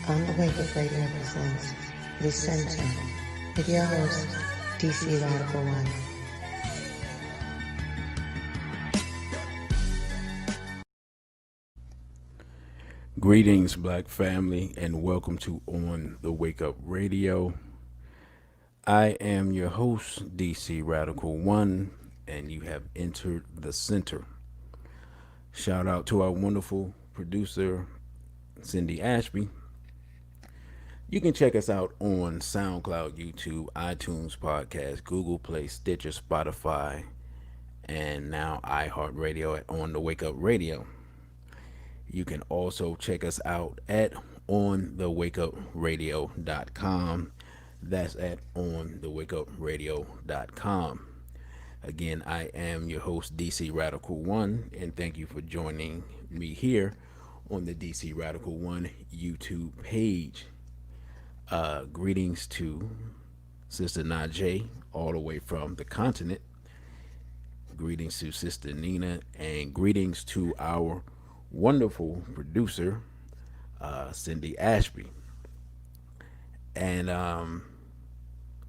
On the Wake Up Radio presents The Center with your host, DC Radical One. Greetings, Black family, and welcome to On the Wake Up Radio. I am your host, DC Radical One, and you have entered the center. Shout out to our wonderful producer, Cindy Ashby. You can check us out on SoundCloud, YouTube, iTunes Podcast, Google Play, Stitcher, Spotify, and now iHeartRadio at On the Wake Up Radio. You can also check us out at onthewakeupradio.com. That's at onthewakeupradio.com. Again, I am your host, DC Radical One, and thank you for joining me here on the DC Radical One YouTube page. Greetings to Sister Najee, all the way from the continent. Greetings to Sister Nina, and greetings to our wonderful producer, Cindy Ashby. And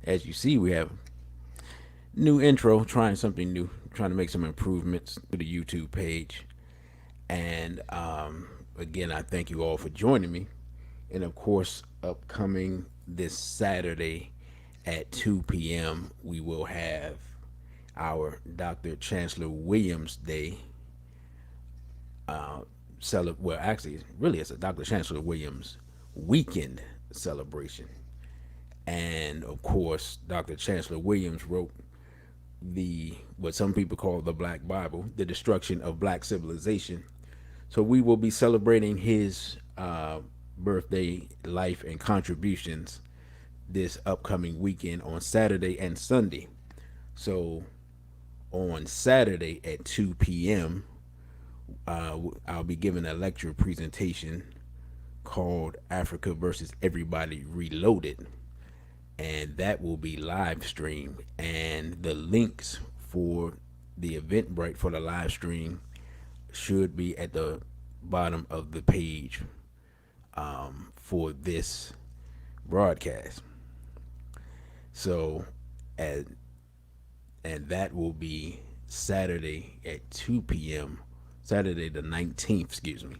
as you see, we have new intro, trying something new, trying to make some improvements to the YouTube page. And again, I thank you all for joining me. And of course, upcoming this Saturday at 2 p.m., we will have our Dr. Chancellor Williams Day it's a Dr. Chancellor Williams weekend celebration. And of course, Dr. Chancellor Williams wrote what some people call the Black Bible, The Destruction of Black Civilization. So we will be celebrating his birthday, life, and contributions this upcoming weekend on Saturday and Sunday. So on Saturday at 2 p.m., I'll be giving a lecture presentation called Africa versus Everybody Reloaded, and that will be live streamed. And the links for the Eventbrite for the live stream should be at the bottom of the page for this broadcast. So, and that will be Saturday at 2 p.m. Saturday the 19th,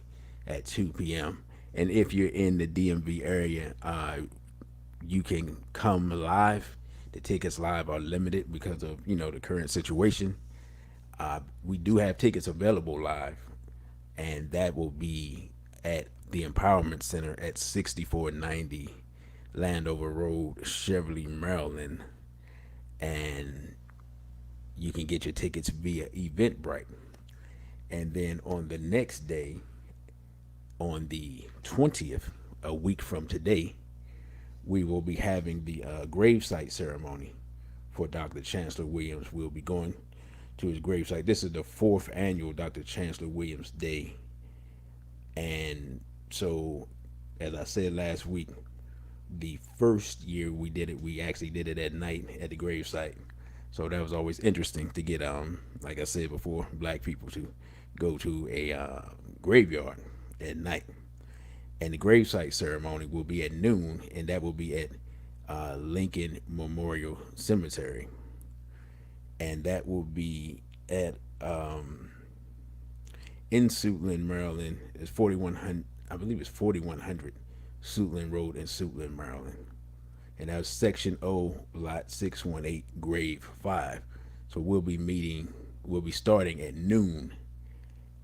at 2 p.m. And if you're in the DMV area, you can come live. The tickets live are limited because of, the current situation. We do have tickets available live, and that will be at the Empowerment Center at 6490 Landover Road, Cheverly, Maryland. And you can get your tickets via Eventbrite. And then on the next day, on the 20th, a week from today, we will be having the gravesite ceremony for Dr. Chancellor Williams. We'll be going to his gravesite. This is the 4th annual Dr. Chancellor Williams Day. And so, as I said last week, the first year we did it, we actually did it at night at the gravesite. So that was always interesting to get, like I said before, Black people to go to a graveyard at night. And the gravesite ceremony will be at noon, and that will be at Lincoln Memorial Cemetery. And that will be at in Suitland, Maryland. It's 4100, I believe it's 4100 Suitland Road in Suitland, Maryland. And that's Section O, Lot 618, Grave 5. So we'll be starting at noon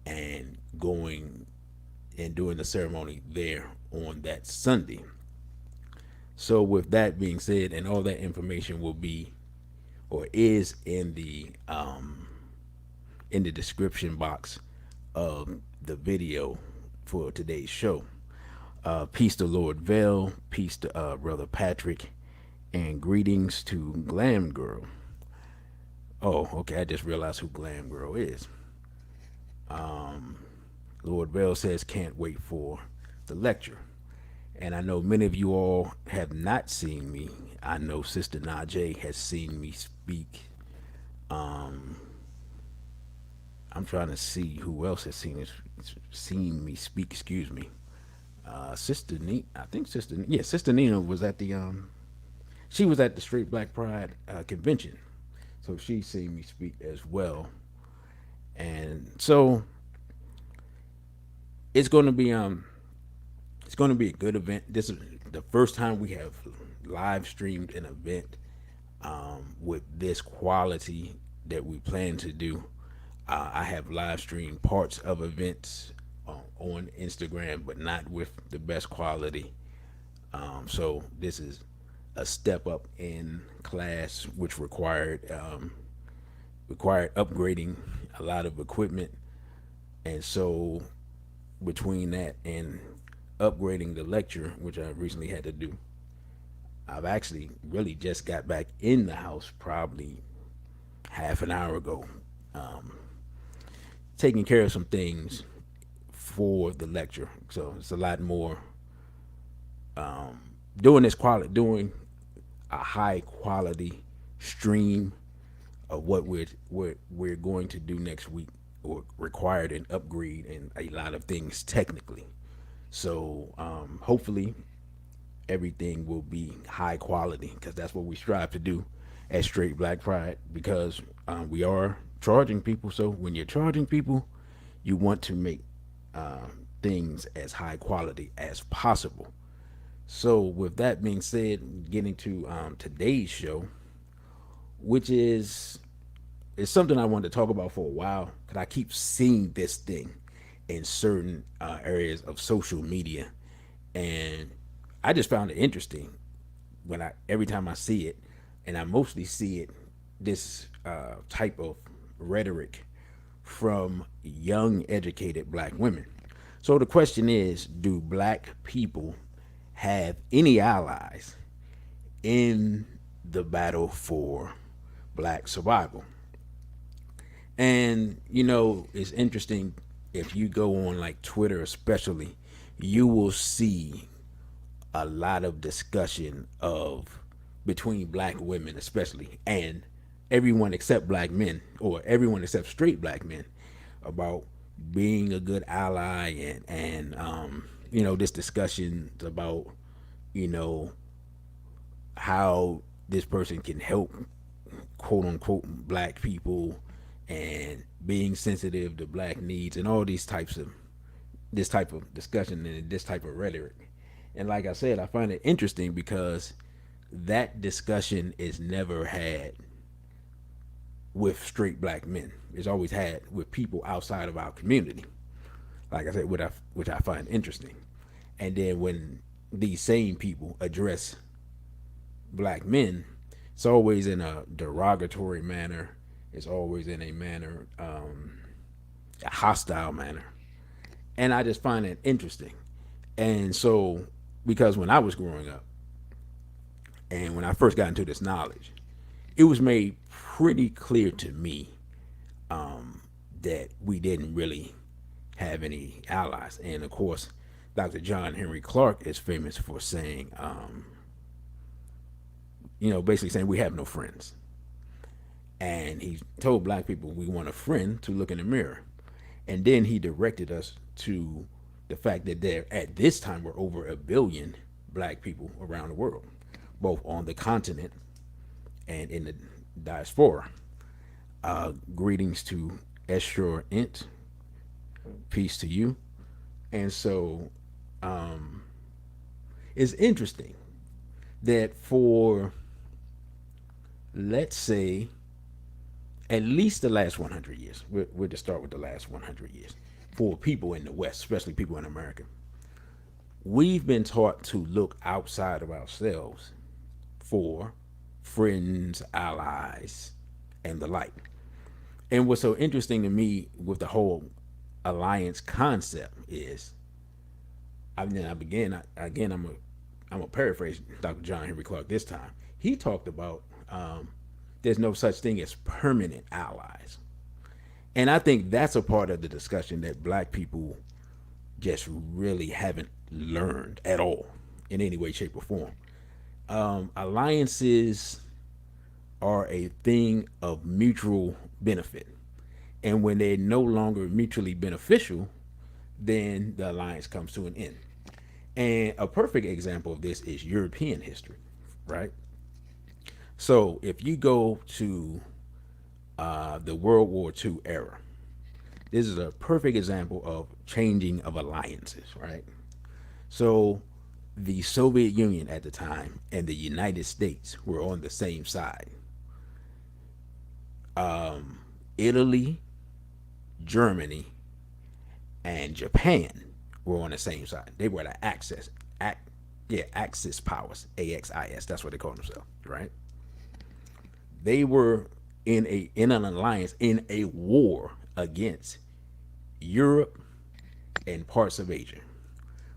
and going and doing the ceremony there on that Sunday. So with that being said, and all that information will be or is in the description box of the video for today's show. Peace to Lord Vale, peace to Brother Patrick, and greetings to Glam Girl. Oh, okay, I just realized who Glam Girl is. Lord Vale says, can't wait for the lecture. And I know many of you all have not seen me. I know Sister Najee has seen me speak. I'm trying to see who else has seen me speak, excuse me. Sister Nina was at the she was at the Straight Black Pride convention, so she seen me speak as well, and so it's going to be it's going to be a good event. This is the first time we have live streamed an event with this quality that we plan to do. I have live streamed parts of events on Instagram, but not with the best quality. So this is a step up in class, which required upgrading a lot of equipment, and so between that and upgrading the lecture, which I recently had to do, I've actually really just got back in the house probably half an hour ago, um, taking care of some things for the lecture. So it's a lot more doing a high quality stream of what we're going to do next week, or required an upgrade in a lot of things technically. So hopefully everything will be high quality, because that's what we strive to do at Straight Black Pride, because we are charging people. So when you're charging people, you want to make things as high quality as possible. So with that being said, getting to today's show, which is something I wanted to talk about for a while, because I keep seeing this thing in certain areas of social media, and I just found it interesting when I every time I see it, and I mostly see it this type of rhetoric from young educated black women. So the question is, do black people have any allies in the battle for black survival? And it's interesting, if you go on like Twitter especially, you will see a lot of discussion of between black women especially, and everyone except black men, or everyone except straight black men, about being a good ally, and this discussion about you know how this person can help quote unquote black people, and being sensitive to black needs, and all these types of this type of discussion and this type of rhetoric. And like I said, I find it interesting because that discussion is never had with straight black men. It's always had with people outside of our community. Like I said, which I find interesting. And then when these same people address black men, it's always in a derogatory manner. It's always in a manner, a hostile manner. And I just find it interesting. And so, because when I was growing up, and when I first got into this knowledge, it was made pretty clear to me that we didn't really have any allies. And of course, Dr. John Henry Clark is famous for saying, basically saying we have no friends. And he told black people we want a friend to look in the mirror. And then he directed us to the fact that there, at this time, were over 1 billion black people around the world, both on the continent and in the diaspora. Greetings to Esher Int. Peace to you. And so it's interesting that for, let's say, at least the last 100 years, we'll just start with the last 100 years, for people in the West, especially people in America, we've been taught to look outside of ourselves for friends, allies, and the like. And what's so interesting to me with the whole alliance concept is, I'm a paraphrase Dr. John Henry Clark this time. He talked about there's no such thing as permanent allies. And I think that's a part of the discussion that black people just really haven't learned at all in any way, shape, or form. Alliances are a thing of mutual benefit. And when they're no longer mutually beneficial, then the alliance comes to an end. And a perfect example of this is European history, right? So if you go to the World War II era, this is a perfect example of changing of alliances, right? So the Soviet Union at the time and the United States were on the same side. Italy, Germany, and Japan were on the same side. They were the Axis powers, AXIS. That's what they call themselves, right? They were in an alliance in a war against Europe and parts of Asia,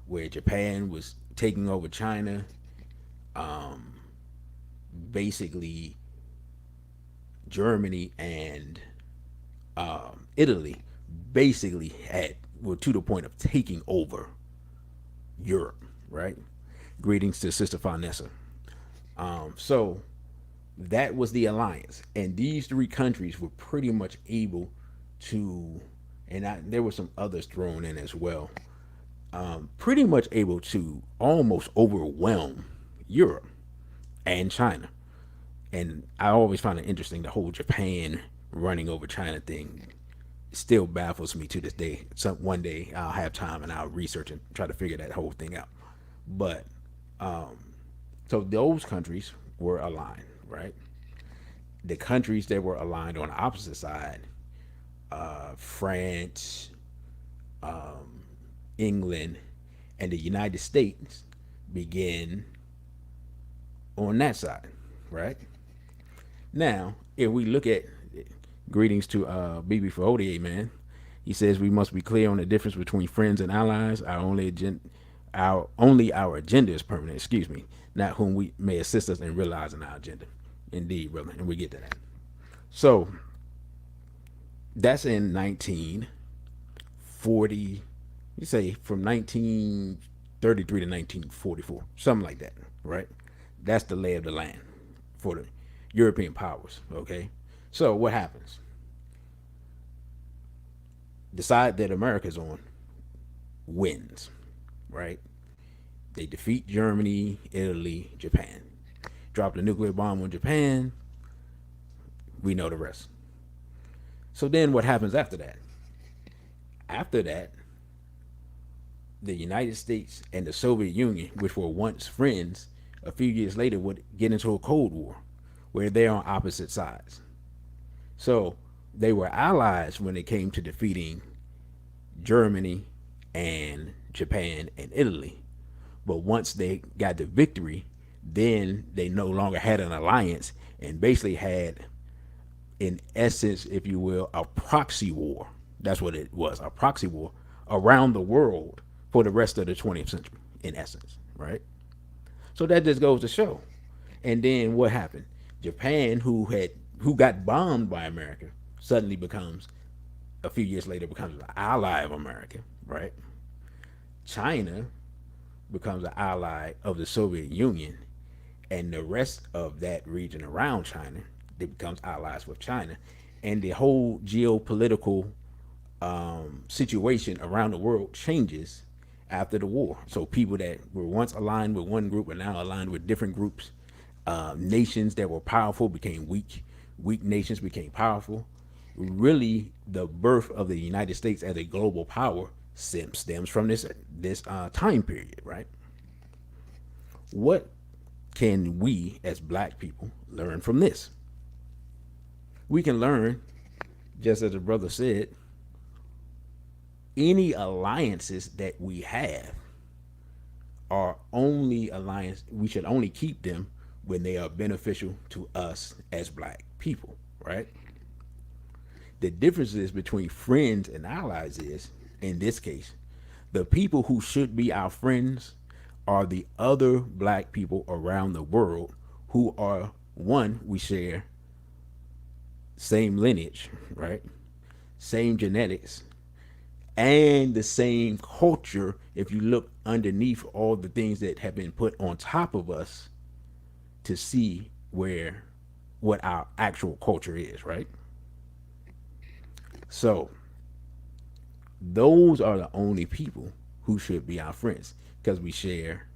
where Japan was taking over China. Basically, Germany and Italy basically were to the point of taking over Europe, right? Greetings to Sister Vanessa. So that was the alliance, and these three countries were pretty much able to, there were some others thrown in as well. Pretty much able to almost overwhelm Europe and China. And I always find it interesting, the whole Japan running over China thing still baffles me to this day. One day I'll have time and I'll research and try to figure that whole thing out. But so those countries were aligned, right? The countries that were aligned on the opposite side, France, England, and the United States, began on that side, right? Now, if we look at, greetings to BB Faudier, man. He says we must be clear on the difference between friends and allies. Our agenda is permanent. Excuse me, not whom we may assist us in realizing our agenda. Indeed, brother, and we get to that. So that's in 1940. You say from 1933 to 1944, something like that, right? That's the lay of the land for the European powers. Okay, so what happens? The side that America's on wins, right? They defeat Germany, Italy, Japan. Drop the nuclear bomb on Japan. We know the rest. So then what happens after that? After that, the United States and the Soviet Union, which were once friends, a few years later would get into a Cold War where they're on opposite sides. So they were allies when it came to defeating Germany and Japan and Italy. But once they got the victory, then they no longer had an alliance and basically had, in essence, if you will, a proxy war. That's what it was, a proxy war around the world for the rest of the 20th century, in essence, right? So that just goes to show. And then what happened? Japan, who got bombed by America, suddenly becomes, a few years later, becomes an ally of America, right? China becomes an ally of the Soviet Union, and the rest of that region around China, they becomes allies with China, and the whole geopolitical situation around the world changes after the war. So people that were once aligned with one group are now aligned with different groups. Nations that were powerful became weak. Weak nations became powerful. Really, the birth of the United States as a global power stems from this time period, right? What can we as black people learn from this? We can learn, just as the brother said, any alliances that we have are only alliance, we should only keep them when they are beneficial to us as black people, right? The differences between friends and allies is, in this case, the people who should be our friends are the other black people around the world who are, one, we share same lineage, right? Same genetics, and the same culture. If you look underneath all the things that have been put on top of us to see what our actual culture is, right? So those are the only people who should be our friends because we share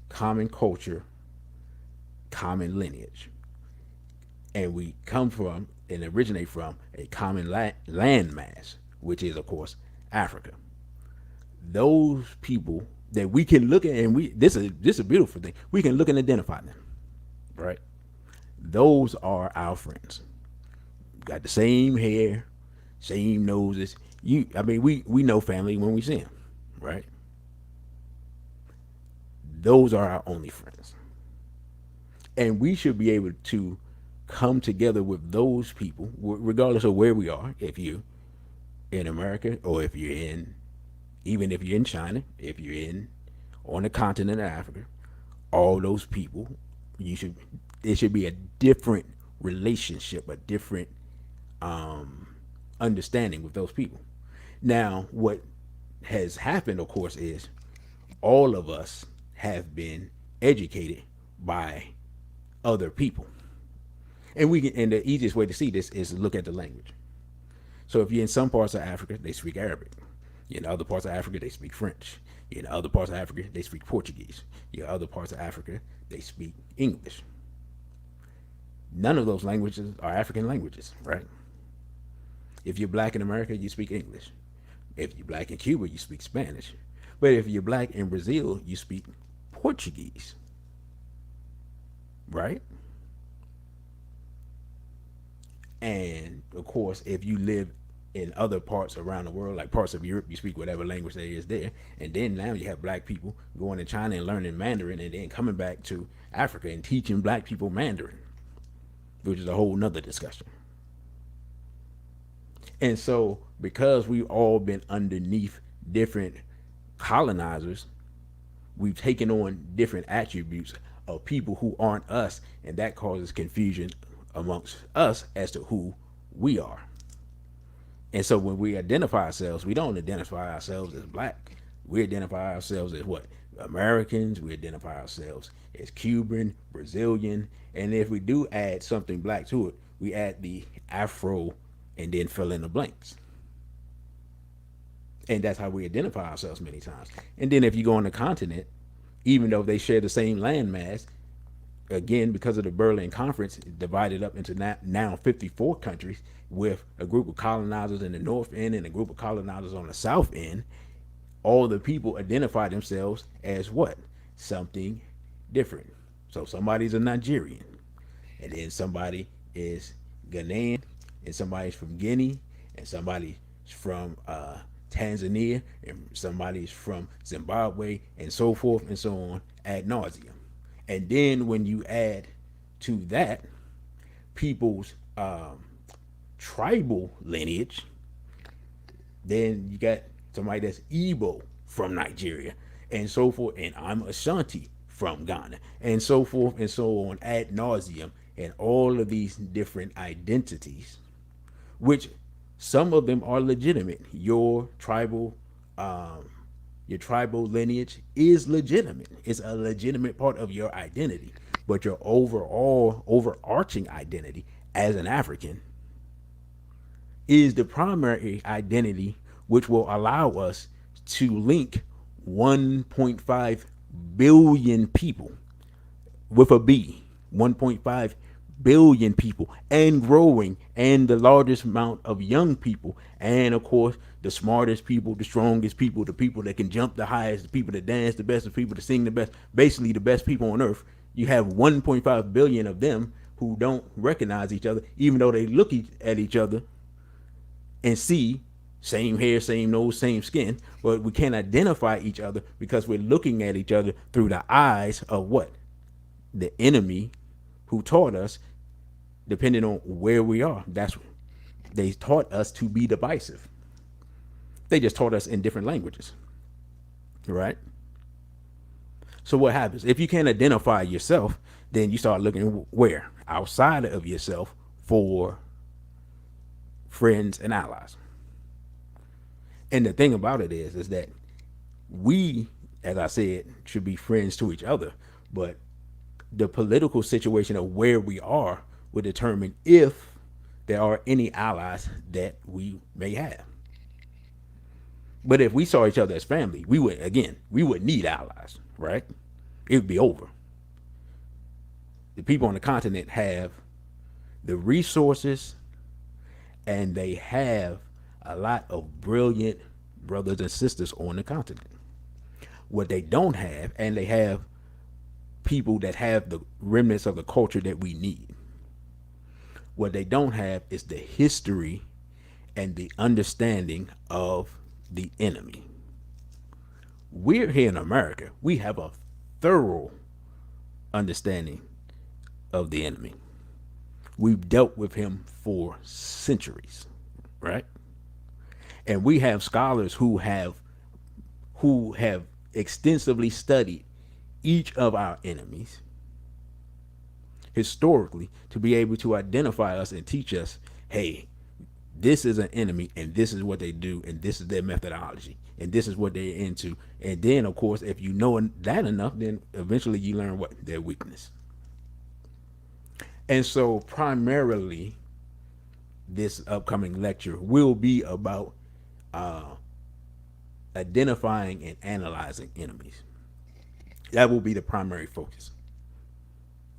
common culture, common lineage, and we come from and originate from a common land mass, which is, of course, Africa. Those people that we can look at, and we this is a beautiful thing. We can look and identify them, right? Those are our friends. Got the same hair, same noses. We know family when we see them, right? Those are our only friends. And we should be able to come together with those people, regardless of where we are. If you're in America, or if you're in, even if you're in China, if you're in on the continent of Africa, all those people, it should be a different relationship, a different understanding with those people. Now, what has happened, of course, is all of us have been educated by other people. And the easiest way to see this is to look at the language. So if you're in some parts of Africa, they speak Arabic. You're in other parts of Africa, they speak French. You're in other parts of Africa, they speak Portuguese. You're in other parts of Africa, they speak English. None of those languages are African languages, right? If you're black in America, you speak English. If you're black in Cuba, you speak Spanish. But if you're black in Brazil, you speak Portuguese, right? And of course, if you live in other parts around the world, like parts of Europe, you speak whatever language there is there. And then now you have black people going to China and learning Mandarin, and then coming back to Africa and teaching black people Mandarin, which is a whole nother discussion. And so, because we've all been underneath different colonizers, we've taken on different attributes of people who aren't us, and that causes confusion amongst us as to who we are. And so when we identify ourselves, we don't identify ourselves as black. We identify ourselves as what? Americans. We identify ourselves as Cuban, Brazilian. And if we do add something black to it, we add the Afro and then fill in the blanks. And that's how we identify ourselves many times. And then if you go on the continent, even though they share the same landmass, again, because of the Berlin Conference, divided up into now 54 countries with a group of colonizers in the north end and a group of colonizers on the south end, all the people identify themselves as what? Something different. So somebody's a Nigerian, and then somebody is Ghanaian, and somebody's from Guinea, and somebody's from Tanzania, and somebody's from Zimbabwe, and so forth and so on ad nauseum. And then when you add to that people's tribal lineage, then you got somebody that's Igbo from Nigeria, and so forth, and I'm Ashanti from Ghana, and so forth and so on ad nauseum, and all of these different identities, which some of them are legitimate. Your tribal lineage is legitimate. It's a legitimate part of your identity. But your overall overarching identity as an African is the primary identity, which will allow us to link 1.5 billion people with a B, 1.5 billion people, and growing, and the largest amount of young people, and of course the smartest people, the strongest people, the people that can jump the highest, the people that dance the best, the people that sing the best, basically the best people on earth. You have 1.5 billion of them who don't recognize each other, even though they look at each other and see same hair, same nose, same skin, but we can't identify each other because we're looking at each other through the eyes of what? The enemy who taught us, depending on where we are. They taught us to be divisive. They just taught us in different languages, right? So what happens? If you can't identify yourself, then you start looking where? Outside of yourself for friends and allies. And the thing about it is that we, as I said, should be friends to each other, but the political situation of where we are will determine if there are any allies that we may have. But if we saw each other as family, we would need allies, right? It would be over. The people on the continent have the resources, and they have a lot of brilliant brothers and sisters on the continent. What they don't have, and they have people that have the remnants of the culture that we need. What they don't have is the history and the understanding of the enemy. We're here in America. We have a thorough understanding of the enemy. We've dealt with him for centuries, right? And we have scholars who have extensively studied each of our enemies historically to be able to identify us and teach us, hey, this is an enemy and this is what they do and this is their methodology and this is what they're into. And then, of course, if you know that enough, then eventually you learn what their weakness. And so primarily this upcoming lecture will be about identifying and analyzing enemies. That will be the primary focus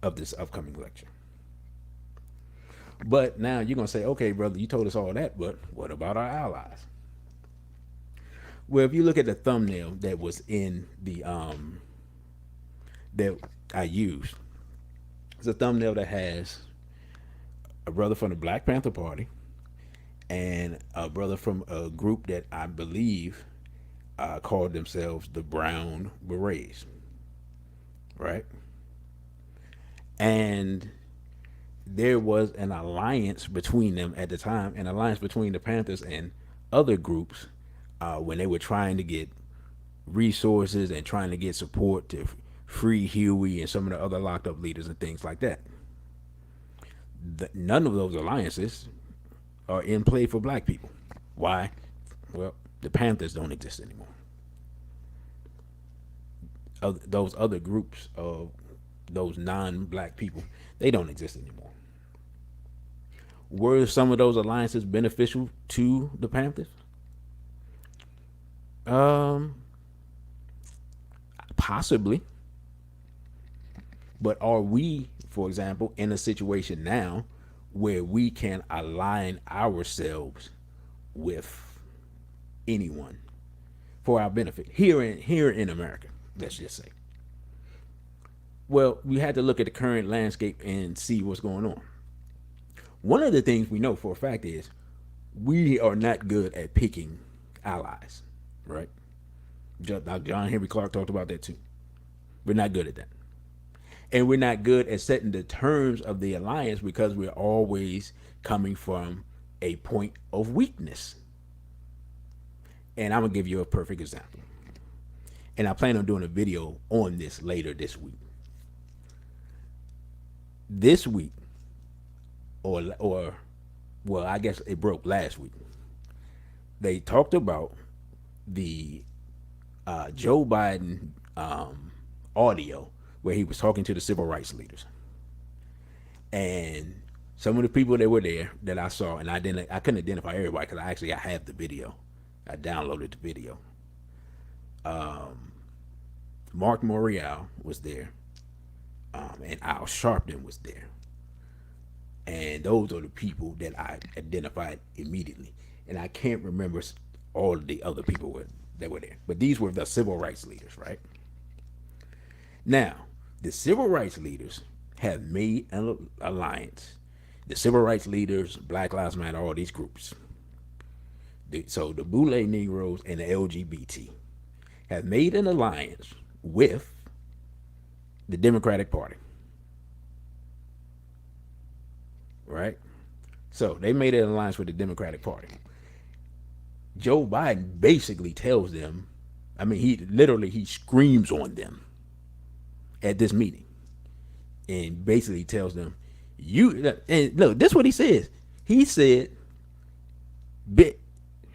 of this upcoming lecture. But now you're going to say, okay, brother, you told us all that, but what about our allies? Well, if you look at the thumbnail that was in the that I used, it's a thumbnail that has a brother from the Black Panther Party and a brother from a group that I believe called themselves the Brown Berets, right? And there was an alliance between them at the time, an alliance between the Panthers and other groups when they were trying to get resources and trying to get support to free Huey and some of the other locked up leaders and things like that. None of those alliances are in play for black people. Why? Well, the Panthers don't exist anymore. Those other groups of those non-black people, they don't exist anymore. Were some of those alliances beneficial to the Panthers? Possibly. But are we, for example, in a situation now where we can align ourselves with anyone for our benefit here in America? Let's just say. Well, we had to look at the current landscape and see what's going on. One of the things we know for a fact is we are not good at picking allies, right? John Henry Clark talked about that too. We're not good at that. And we're not good at setting the terms of the alliance because we're always coming from a point of weakness. And I'm going to give you a perfect example. And I plan on doing a video on this later this week. This week, or well, I guess it broke last week. They talked about the Joe Biden audio where he was talking to the civil rights leaders, and some of the people that were there that I saw, and I couldn't identify everybody because I have the video. I downloaded the video. Mark Morial was there, and Al Sharpton was there. And those are the people that I identified immediately. And I can't remember all of the other people that were there. But these were the civil rights leaders, right? Now, the civil rights leaders have made an alliance. The civil rights leaders, Black Lives Matter, all these groups. So the Boule Negroes and the LGBT have made an alliance with the Democratic Party. Right? So they made an alliance with the Democratic Party. Joe Biden basically tells them, I mean, he screams on them at this meeting and basically tells them, and look, this is what he says. He said,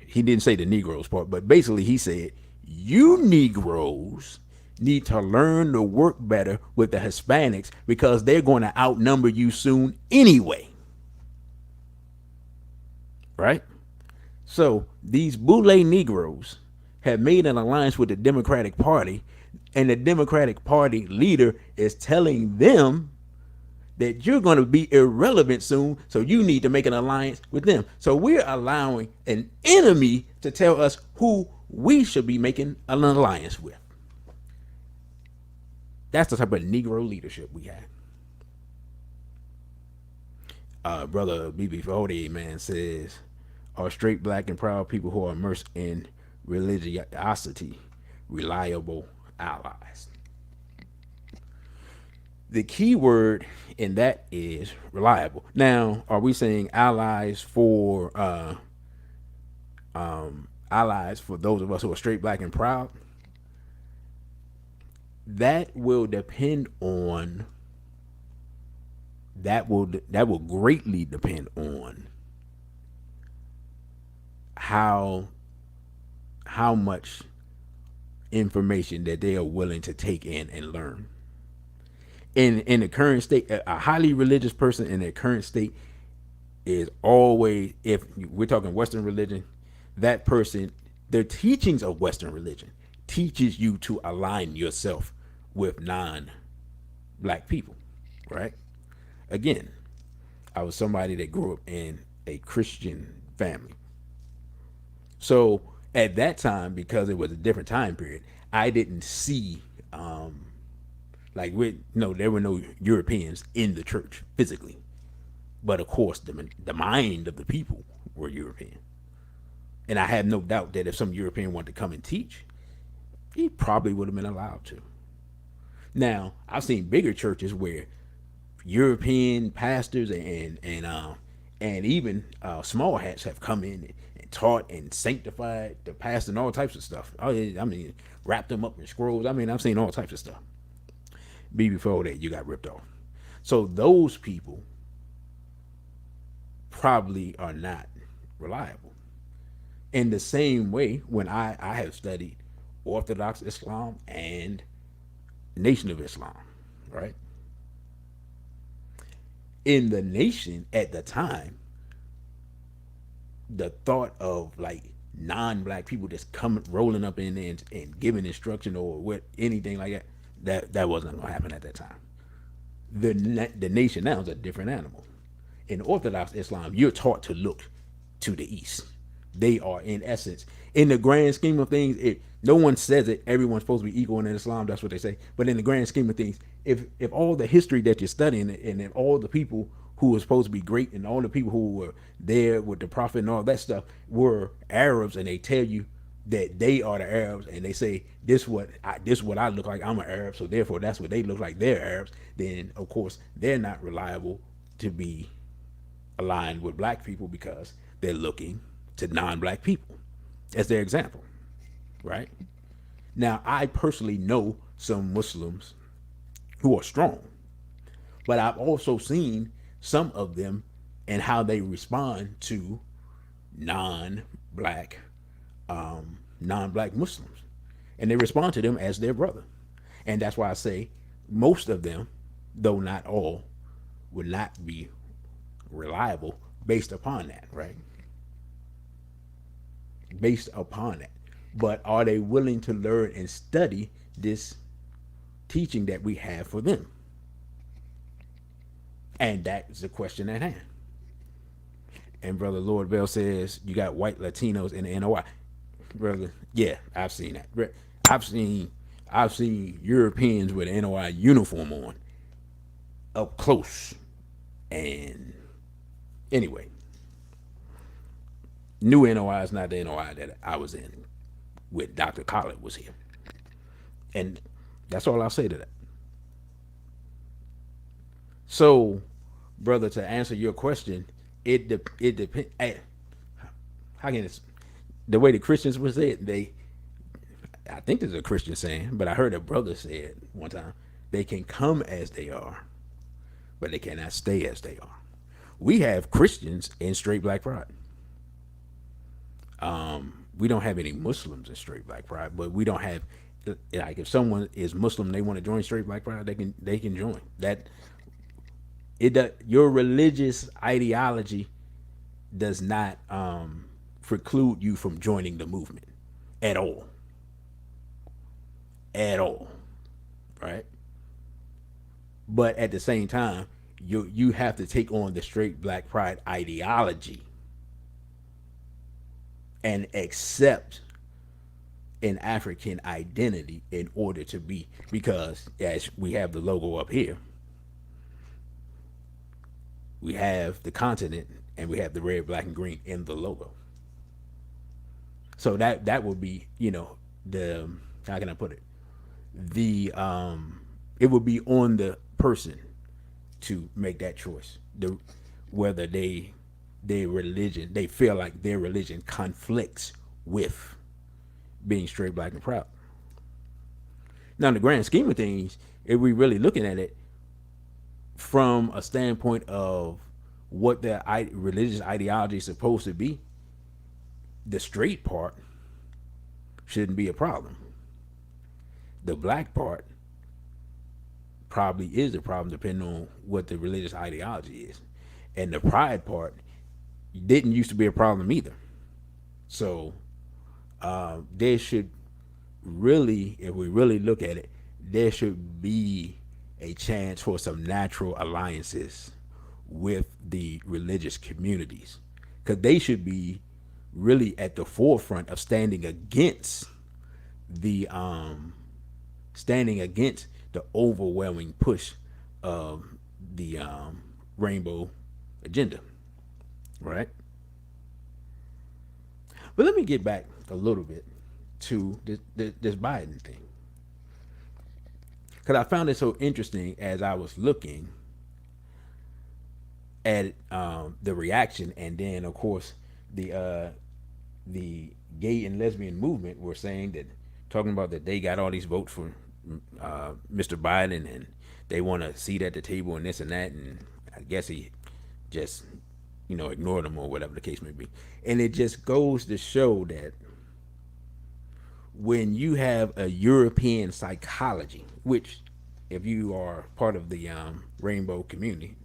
he didn't say the Negroes part, but basically he said, you Negroes need to learn to work better with the Hispanics because they're going to outnumber you soon anyway. Right? So these Boule Negroes have made an alliance with the Democratic Party, and the Democratic Party leader is telling them that you're going to be irrelevant soon, so you need to make an alliance with them. So we're allowing an enemy to tell us who we should be making an alliance with. That's the type of Negro leadership we have. Brother BB40, man, says, are straight, black, and proud people who are immersed in religiosity reliable allies? The key word in that is reliable. Now, are we saying allies for those of us who are straight, black, and proud? That will depend on that will greatly depend on how much information that they are willing to take in and learn. In the current state, a highly religious person in their current state is always, if we're talking Western religion, that person, their teachings of Western religion teaches you to align yourself with non-black people, right? Again, I was somebody that grew up in a Christian family. So at that time, because it was a different time period, I didn't see there were no Europeans in the church physically, but of course the mind of the people were European, and I have no doubt that if some European wanted to come and teach, he probably would have been allowed to. Now I've seen bigger churches where European pastors and even small hats have come in and taught and sanctified the pastor and all types of stuff. I mean, wrapped them up in scrolls. I mean, I've seen all types of stuff. Before that, you got ripped off. So those people probably are not reliable. In the same way, when I have studied Orthodox Islam and Nation of Islam, right? In the nation at the time, the thought of like non-black people just coming rolling up in there and giving instruction or what anything like that wasn't going to happen at that time. The nation now is a different animal. In Orthodox Islam, you're taught to look to the east. They are, in essence, in the grand scheme of things, no one says it, everyone's supposed to be equal in Islam, that's what they say. But in the grand scheme of things, if all the history that you're studying and if all the people who were supposed to be great and all the people who were there with the prophet and all that stuff were Arabs, and they tell you that they are the Arabs, and they say this what I look like, I'm an Arab, so therefore that's what they look like, they're Arabs, then of course they're not reliable to be aligned with black people because they're looking to non-black people as their example, right? Now, I personally know some Muslims who are strong, but I've also seen some of them and how they respond to non-black Muslims, and they respond to them as their brother. And that's why I say most of them, though not all, would not be reliable based upon that, right? Based upon that. But are they willing to learn and study this teaching that we have for them? And that is the question at hand. And Brother Lord Bell says, you got white Latinos in the NOI. Brother, yeah, I've seen that. I've seen Europeans with an NOI uniform on up close. And anyway, new NOI is not the NOI that I was in with Dr. Collett was here. And that's all I'll say to that. So, brother, to answer your question, it depends. How can it? The way the Christians would say it, I think there's a Christian saying, but I heard a brother say it one time. They can come as they are, but they cannot stay as they are. We have Christians in straight black pride. We don't have any Muslims in straight black pride, but we don't have, like, if someone is Muslim and they want to join straight black pride, they can join. Your religious ideology does not preclude you from joining the movement at all. at all, right? But at the same time, you have to take on the straight black pride ideology and accept an African identity in order to be, because as we have the logo up here, we have the continent and we have the red, black, and green in the logo. So that would be, the, how can I put it? The it would be on the person to make that choice. Whether their religion, they feel like their religion conflicts with being straight, black, and proud. Now, in the grand scheme of things, if we really looking at it from a standpoint of what their religious ideology is supposed to be, the straight part shouldn't be a problem. The black part probably is a problem depending on what the religious ideology is. And the pride part didn't used to be a problem either. So there should really, if we really look at it, there should be a chance for some natural alliances with the religious communities, because they should be really at the forefront of standing against the overwhelming push of the rainbow agenda, right? But let me get back a little bit to this Biden thing, because I found it so interesting as I was looking at the reaction, and then of course the gay and lesbian movement were saying that, talking about that they got all these votes for Mr. Biden, and they want a seat at the table and this and that, and I guess he just ignored them or whatever the case may be. And it just goes to show that when you have a European psychology, which if you are part of the rainbow community,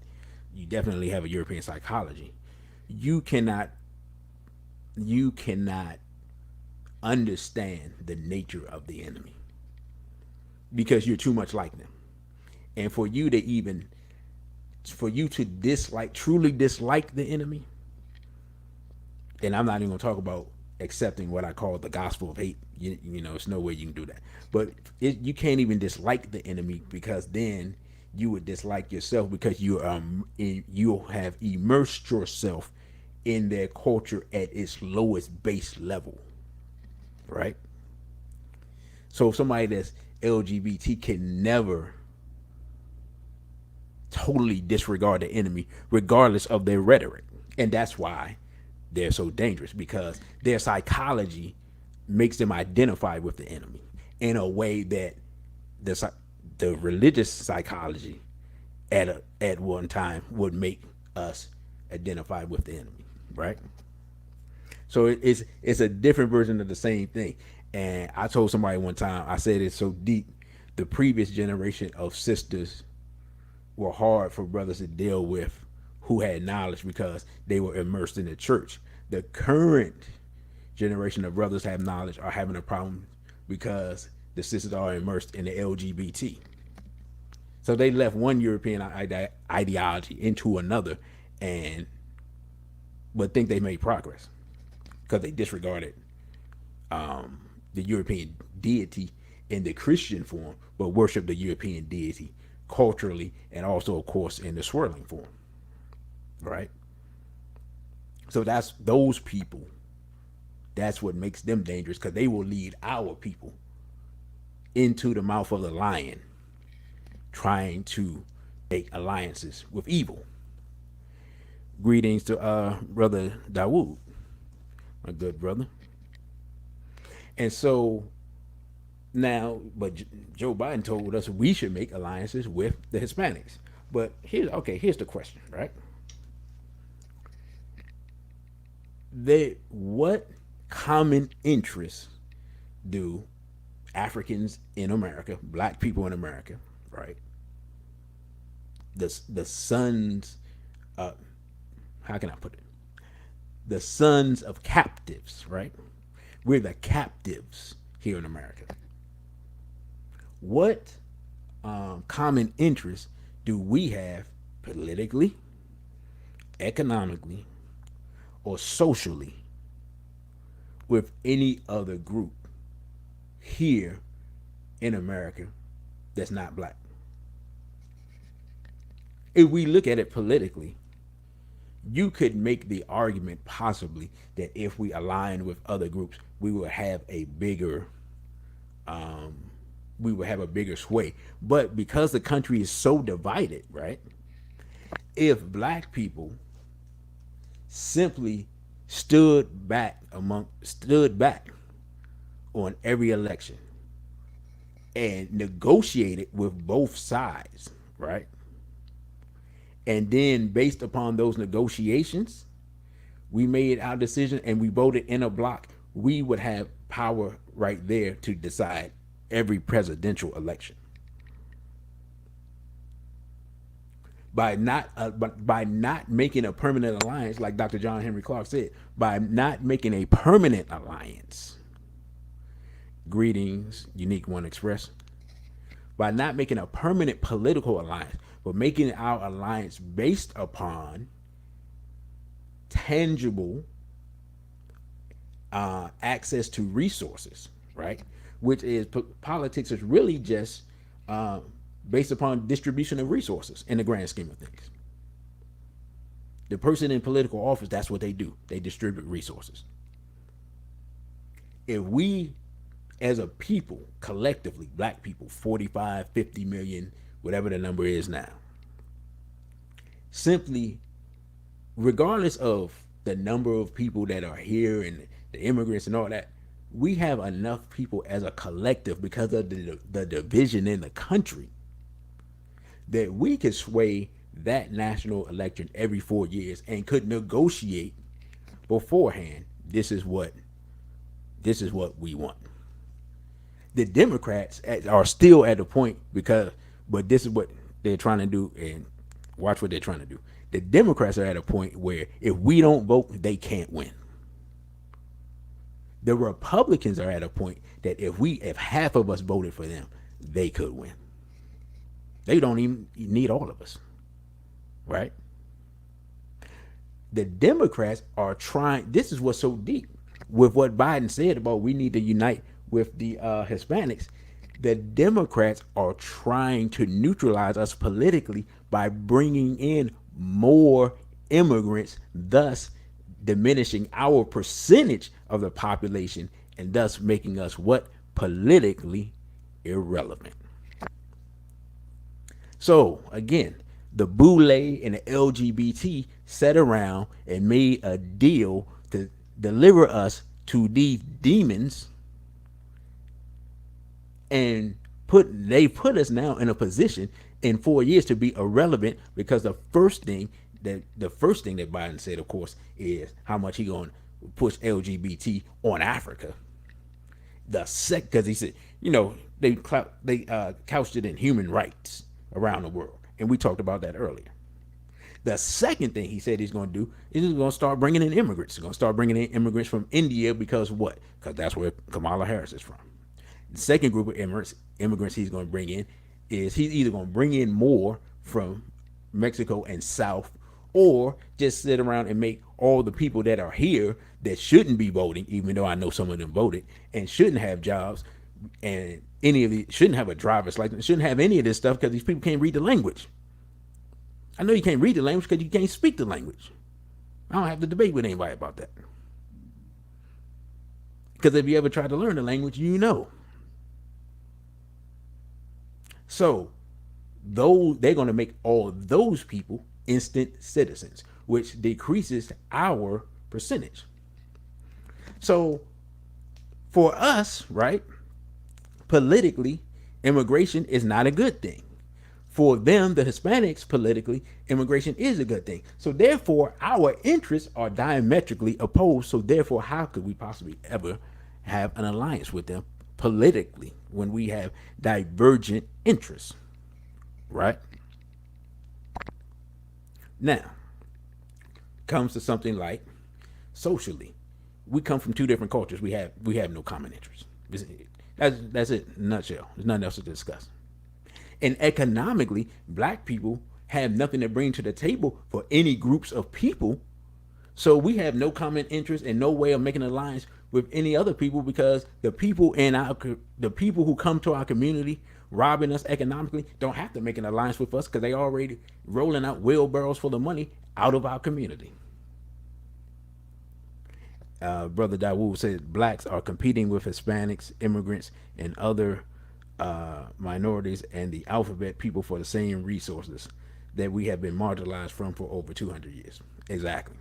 you definitely have a European psychology. You cannot understand the nature of the enemy because you're too much like them. And for you to truly dislike the enemy, and I'm not even gonna talk about accepting what I call the gospel of hate. It's no way you can do that. But you can't even dislike the enemy, because then you would dislike yourself, because you have immersed yourself in their culture at its lowest base level, right? So somebody that's LGBT can never totally disregard the enemy, regardless of their rhetoric. And that's why they're so dangerous, because their psychology makes them identify with the enemy in a way that the religious psychology at one time would make us identify with the enemy, right? So it's a different version of the same thing. And I told somebody one time, I said it's so deep. The previous generation of sisters were hard for brothers to deal with who had knowledge, because they were immersed in the church. The current generation of brothers have knowledge are having a problem because the sisters are immersed in the LGBT. So they left one European ideology into another, but think they made progress because they disregarded the European deity in the Christian form, but worship the European deity culturally and also, of course, in the swirling form, right? So that's those people. That's what makes them dangerous, because they will lead our people into the mouth of the lion, trying to make alliances with evil. Greetings to Brother Dawood, my good brother. And so now, but Joe Biden told us we should make alliances with the Hispanics. But here's the question, right? What common interests do Africans in America, black people in America, right? The sons, how can I put it? The sons of captives, right? We're the captives here in America. What common interests do we have politically, economically, or socially with any other group here in America that's not black? If we look at it politically, you could make the argument possibly that if we align with other groups, um, we would have a bigger sway. But because the country is so divided, right? If black people simply stood back on every election and negotiated with both sides, right? And then based upon those negotiations, we made our decision and we voted in a block, we would have power right there to decide every presidential election. By not making a permanent alliance, like Dr. John Henry Clark said, by not making a permanent alliance, greetings, Unique One Express, by not making a permanent political alliance, but making our alliance based upon tangible access to resources, right? Which is politics is really just based upon distribution of resources in the grand scheme of things. The person in political office, that's what they do. They distribute resources. If we, as a people, collectively, black people, 45, 50 million, whatever the number is now, simply, regardless of the number of people that are here and the immigrants and all that, we have enough people as a collective because of the division in the country that we could sway that national election every 4 years and could negotiate beforehand. This is what we want. The Democrats are still at the point but this is what they're trying to do, and watch what they're trying to do. The Democrats are at a point where if we don't vote, they can't win. The Republicans are at a point that if half of us voted for them, they could win. They don't even need all of us, right? The Democrats are trying. This is what's so deep with what Biden said about we need to unite with the Hispanics. The Democrats are trying to neutralize us politically by bringing in more immigrants, thus diminishing our percentage of the population and thus making us what? Politically irrelevant. So again, the Boule and the LGBT sat around and made a deal to deliver us to these demons, and they put us now in a position in 4 years to be irrelevant, because the first thing that Biden said, of course, is how much he going to push LGBT on Africa. The second, because he said, they couched it in human rights around the world, and we talked about that earlier. The second thing he said he's going to do is he's going to start bringing in immigrants. He's going to start bringing in immigrants from India, because what? Because that's where Kamala Harris is from. The second group of immigrants he's going to bring in is he's either going to bring in more from Mexico and South, or just sit around and make all the people that are here that shouldn't be voting, even though I know some of them voted, and shouldn't have jobs, and any of these shouldn't have a driver's license, shouldn't have any of this stuff, because these people can't read the language. I know you can't read the language because you can't speak the language. I don't have to debate with anybody about that. Because if you ever try to learn the language, you know. So they're going to make all of those people instant citizens, which decreases our percentage. So for us, right, politically, immigration is not a good thing. For them, the Hispanics, politically, immigration is a good thing. So therefore, our interests are diametrically opposed. So therefore, how could we possibly ever have an alliance with them politically when we have divergent interests, right? Now, comes to something like socially. We come from two different cultures. We have no common interests. That's it in a nutshell. There's nothing else to discuss. And economically, black people have nothing to bring to the table for any groups of people. So we have no common interest and no way of making an alliance with any other people, because the people who come to our community robbing us economically don't have to make an alliance with us, because they already rolling out wheelbarrows full of money out of our community. Brother Dawood said blacks are competing with Hispanics, immigrants, and other minorities and the alphabet people for the same resources that we have been marginalized from for over 200 years. Exactly.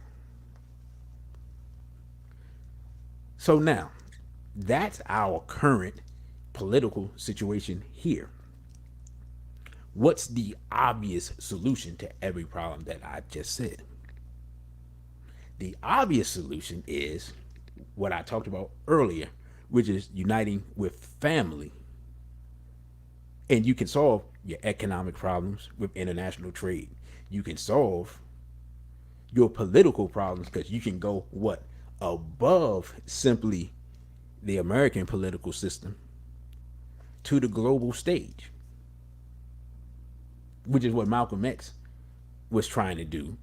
So now, that's our current political situation here. What's the obvious solution to every problem that I just said? The obvious solution is what I talked about earlier, which is uniting with family. And you can solve your economic problems with international trade. You can solve your political problems because you can go what? Above simply the American political system to the global stage, which is what Malcolm X was trying to do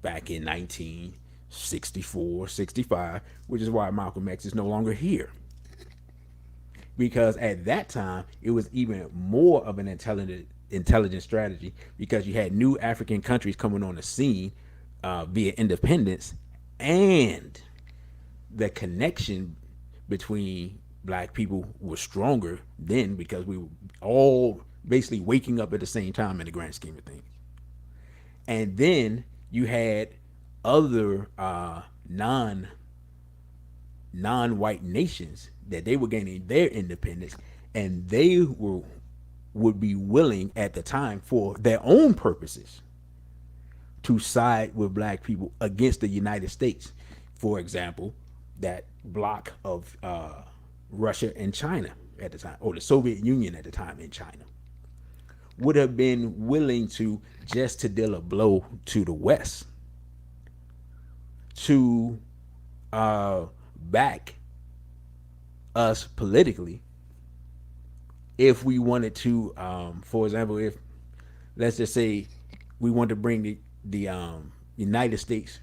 back in 1964, 65, which is why Malcolm X is no longer here. Because at that time, it was even more of an intelligent strategy, because you had new African countries coming on the scene via independence, and the connection between black people was stronger then, because we were all basically waking up at the same time in the grand scheme of things. And then you had other non-white nations that they were gaining their independence, and they would be willing at the time for their own purposes to side with black people against the United States. For example, that block of Russia and China at the time, or the Soviet Union at the time in China, would have been willing to just to deal a blow to the West to back us politically if we wanted to. For example, if let's just say we want to bring the United States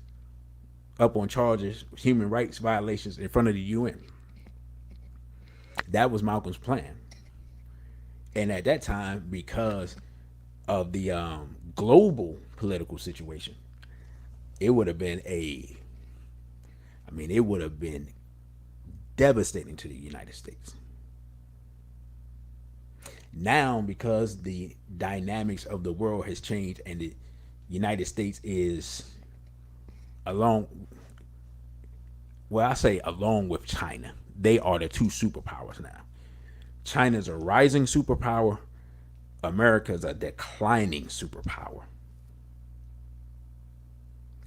up on charges of human rights violations in front of the UN. That was Malcolm's plan. And at that time, because of the global political situation, it would have been it would have been devastating to the United States. Now, because the dynamics of the world has changed and the United States is along with China, they are the two superpowers now. China's a rising superpower. America's a declining superpower.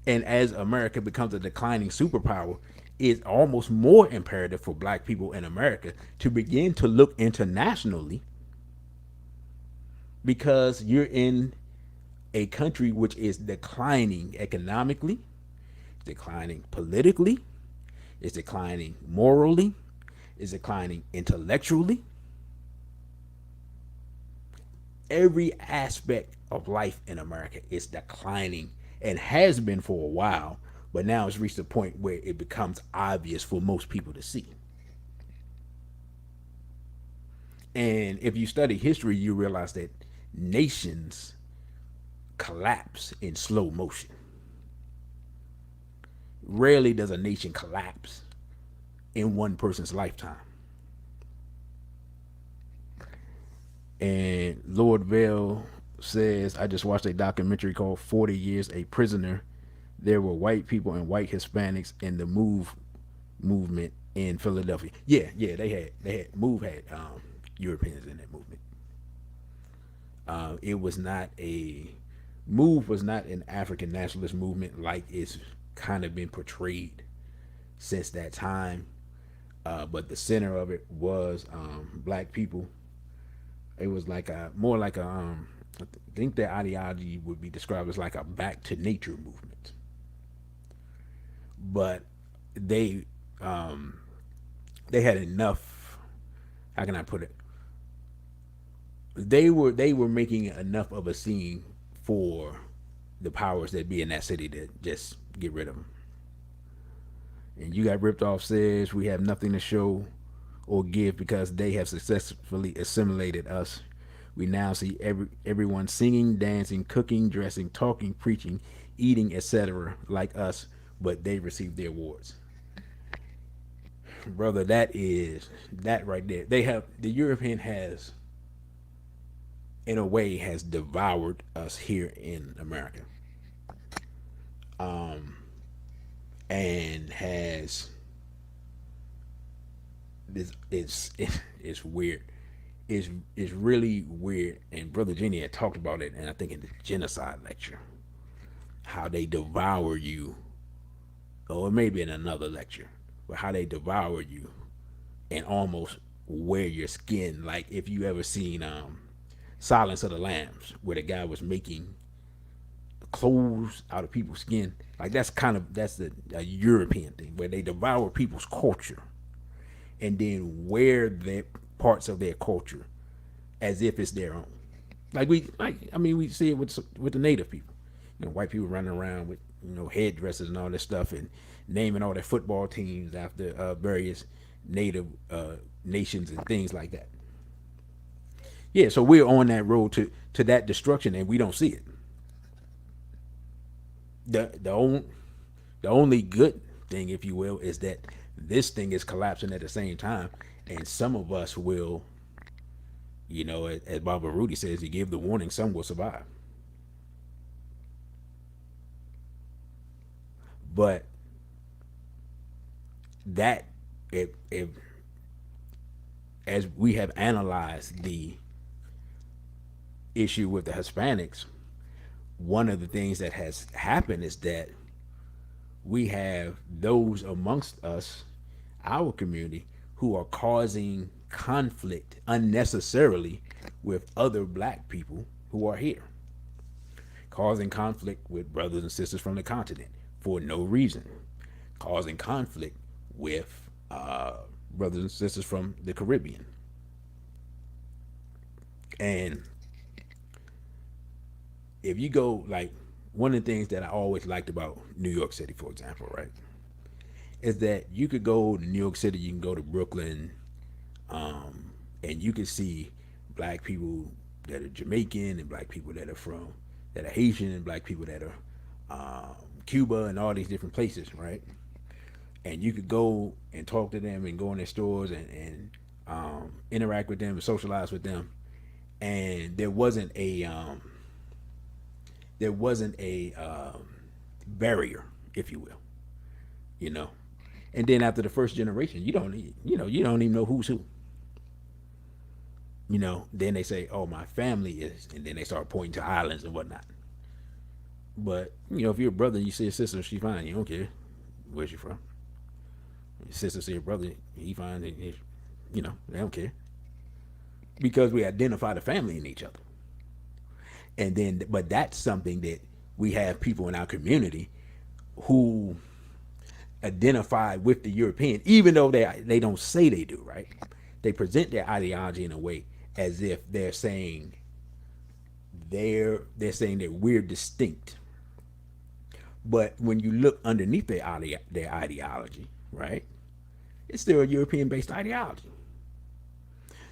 And as America becomes a declining superpower, it's almost more imperative for black people in America to begin to look internationally, because you're in a country which is declining economically, declining politically, it's declining morally, it's declining intellectually. Every aspect of life in America is declining, and has been for a while, but now it's reached a point where it becomes obvious for most people to see. And if you study history, you realize that nations collapse in slow motion. Rarely does a nation collapse in one person's lifetime. And Lord Vale says, I just watched a documentary called 40 Years a Prisoner. There were white people and white Hispanics in the movement in Philadelphia. Yeah, they had Europeans in that movement. It was not an African nationalist movement like it's kind of been portrayed since that time. But the center of it was black people. It was more like I think their ideology would be described as like a back to nature movement. But they had enough how can I put it? They were making enough of a scene for the powers that be in that city to just get rid of them. And you got ripped off says we have nothing to show or give because they have successfully assimilated us. We now see everyone singing, dancing, cooking, dressing, talking, preaching, eating, etc. like us, but they received their awards. Brother, that right there. They have the European has in a way has devoured us here in America. And has this it's weird. It's really weird. And Brother Jenny had talked about it, and I think in the genocide lecture, how they devour you, or maybe in another lecture, but how they devour you and almost wear your skin. Like if you ever seen Silence of the Lambs, where the guy was making clothes out of people's skin. Like that's a European thing where they devour people's culture and then wear their parts of their culture as if it's their own. We see it with the native people. White people running around with headdresses and all this stuff and naming all their football teams after various native nations and things like that. Yeah, so we're on that road to that destruction and we don't see it. The only good thing, if you will, is that this thing is collapsing at the same time, and some of us will, as Baba Rudy says, he gave the warning, some will survive. But that if as we have analyzed the issue with the Hispanics, one of the things that has happened is that we have those amongst us, our community, who are causing conflict unnecessarily with other black people who are here, causing conflict with brothers and sisters from the continent for no reason, causing conflict with brothers and sisters from the Caribbean. And if you go, like, one of the things that I always liked about New York City, for example, right, is that you could go to New York City, you can go to Brooklyn, and you can see black people that are Jamaican and black people that are Haitian and black people that are Cuba and all these different places, right? And you could go and talk to them and go in their stores and interact with them and socialize with them, and there wasn't a barrier, if you will, And then after the first generation, you don't even know who's who. Then they say, "Oh, my family is," and then they start pointing to islands and whatnot. But if you're a brother, and you see a sister, she fine. You don't care where she from. Your sister see a brother, he fine. They don't care because we identify the family in each other. And then, but that's something that we have people in our community who identify with the European, even though they don't say they do, right? They present their ideology in a way as if they're saying that we're distinct. But when you look underneath their ideology, right, it's still a European-based ideology.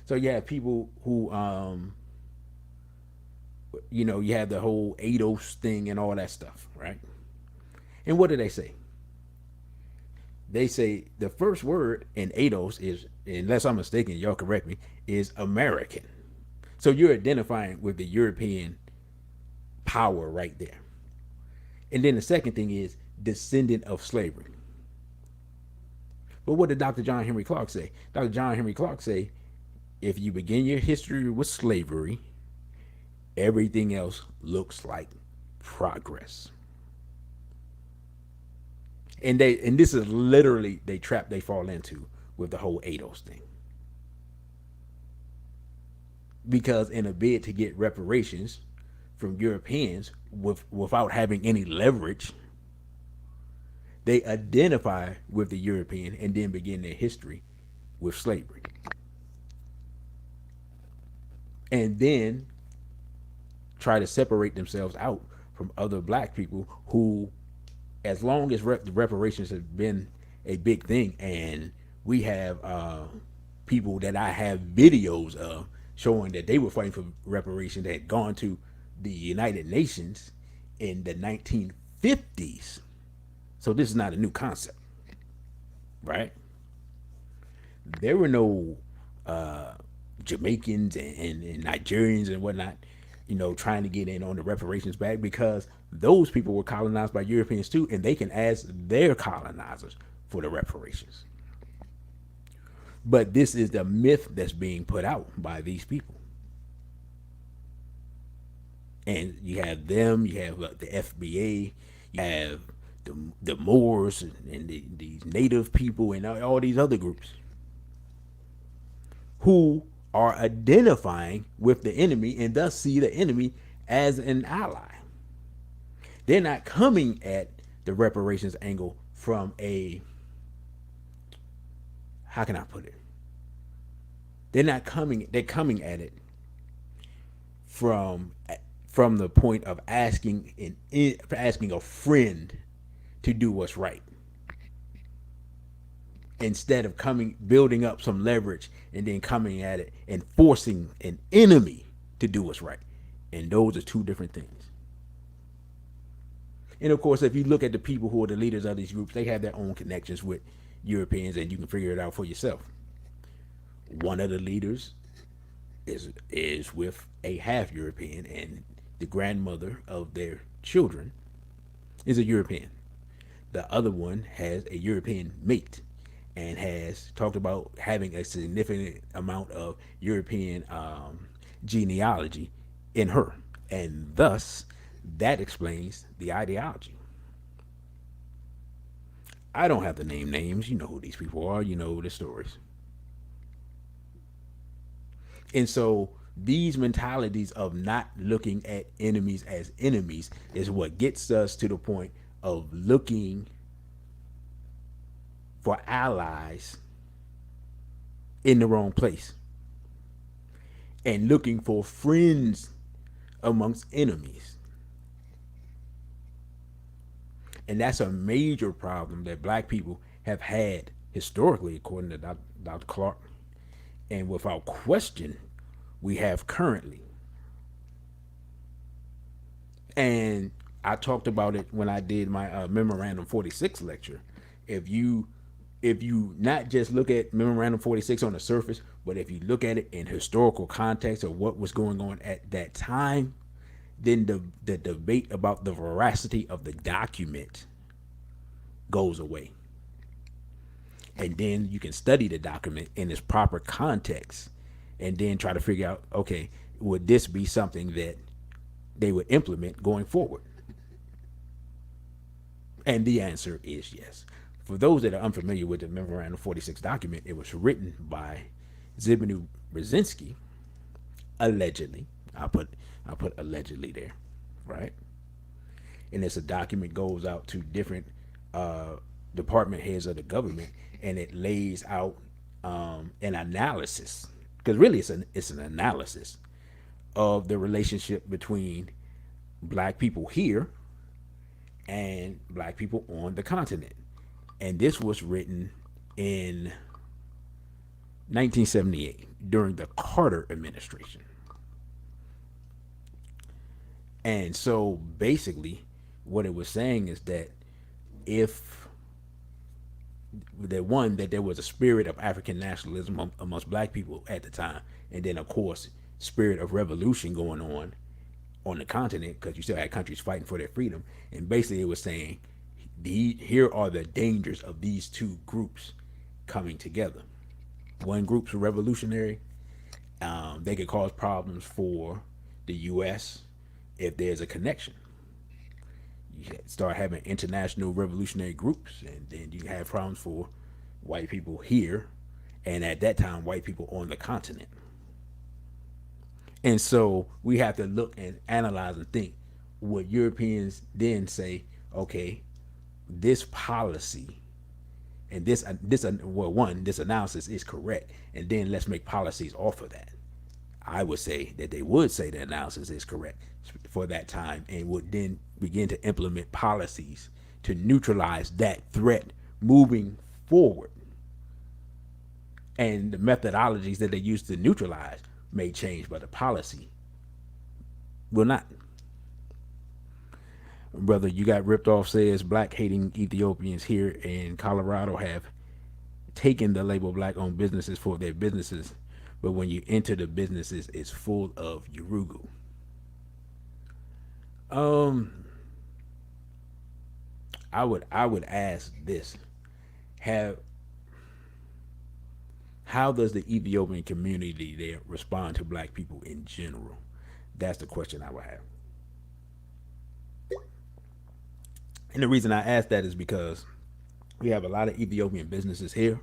So you have people who, you have the whole ADOS thing and all that stuff, right? And what do they say? They say the first word in ADOS is, unless I'm mistaken, y'all correct me, is American. So you're identifying with the European power right there. And then the second thing is descendant of slavery. But what did Dr. John Henry Clarke say? Dr. John Henry Clarke say, if you begin your history with slavery, everything else looks like progress. And this is literally the trap they fall into with the whole ADOS thing. Because in a bid to get reparations from Europeans without having any leverage, they identify with the European and then begin their history with slavery. and then try to separate themselves out from other black people who, as long as the reparations have been a big thing, and we have people that I have videos of showing that they were fighting for reparations that had gone to the United Nations in the 1950s. So this is not a new concept, right? There were no Jamaicans and Nigerians and whatnot, trying to get in on the reparations back, because those people were colonized by Europeans too, and they can ask their colonizers for the reparations. But this is the myth that's being put out by these people. And you have them, you have the FBA, you have the Moors and these native people and all these other groups who are identifying with the enemy and thus see the enemy as an ally. They're not coming at the reparations angle from a, how can I put it? They're coming at it from the point of asking a friend to do what's right, instead of building up some leverage and then coming at it and forcing an enemy to do what's right. And those are two different things. And of course, if you look at the people who are the leaders of these groups, they have their own connections with Europeans, and you can figure it out for yourself. One of the leaders is with a half European, and the grandmother of their children is a European. The other one has a European mate and has talked about having a significant amount of European genealogy in her. And thus, that explains the ideology. I don't have to name names. You know who these people are. You know the stories. And so these mentalities of not looking at enemies as enemies is what gets us to the point of looking for allies in the wrong place and looking for friends amongst enemies. And that's a major problem that black people have had historically, according to Dr. Clark, and without question, we have currently. And I talked about it when I did my Memorandum 46 lecture. If you not just look at Memorandum 46 on the surface, but if you look at it in historical context of what was going on at that time, then the debate about the veracity of the document goes away. And then you can study the document in its proper context and then try to figure out, okay, would this be something that they would implement going forward? And the answer is yes. For those that are unfamiliar with the Memorandum 46 document, it was written by Zbigniew Brzezinski, allegedly. I put allegedly there, right? And it's a document goes out to different department heads of the government, and it lays out an analysis, because really it's an analysis of the relationship between black people here and black people on the continent. And this was written in 1978 during the Carter administration. And so basically what it was saying is that that there was a spirit of African nationalism amongst black people at the time, and then of course spirit of revolution going on the continent, because you still had countries fighting for their freedom. And basically it was saying, here are the dangers of these two groups coming together. One group's revolutionary. They could cause problems for the U.S. if there's a connection. You start having international revolutionary groups, and then you have problems for white people here, and at that time, white people on the continent. And so we have to look and analyze and think, would Europeans then say, okay, this policy and this analysis is correct, and then let's make policies off of that. I would say that they would say the analysis is correct for that time, and would then begin to implement policies to neutralize that threat moving forward. And the methodologies that they use to neutralize may change, but the policy will not. Brother, you got ripped off says black hating Ethiopians here in Colorado have taken the label black owned businesses for their businesses, but when you enter the businesses, it's full of Yurugu. Um, I would ask this: Have how does the Ethiopian community there respond to black people in general? That's the question I would have. And the reason I ask that is because we have a lot of Ethiopian businesses here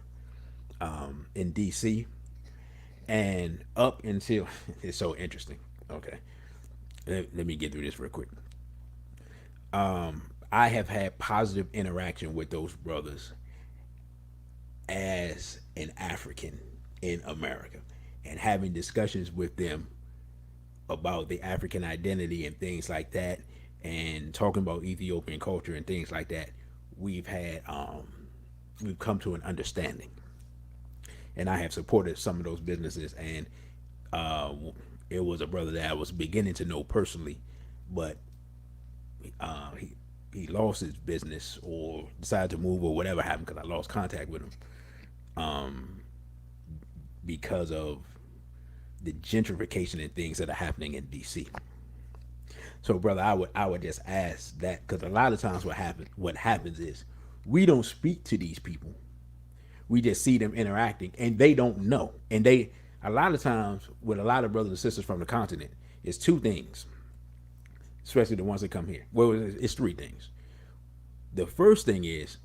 in DC, and up until it's so interesting. Okay, let me get through this real quick. I have had positive interaction with those brothers as an African in America, and having discussions with them about the African identity and things like that, and talking about Ethiopian culture and things like that. We've had we've come to an understanding, and I have supported some of those businesses. And uh, it was a brother that I was beginning to know personally, but he lost his business or decided to move or whatever happened because I lost contact with him because of the gentrification and things that are happening in DC. So, brother, I would just ask that, because a lot of times what happens is we don't speak to these people. We just see them interacting, and they don't know. And they a lot of times with a lot of brothers and sisters from the continent, it's two things, especially the ones that come here. Well, it's three things. The first thing is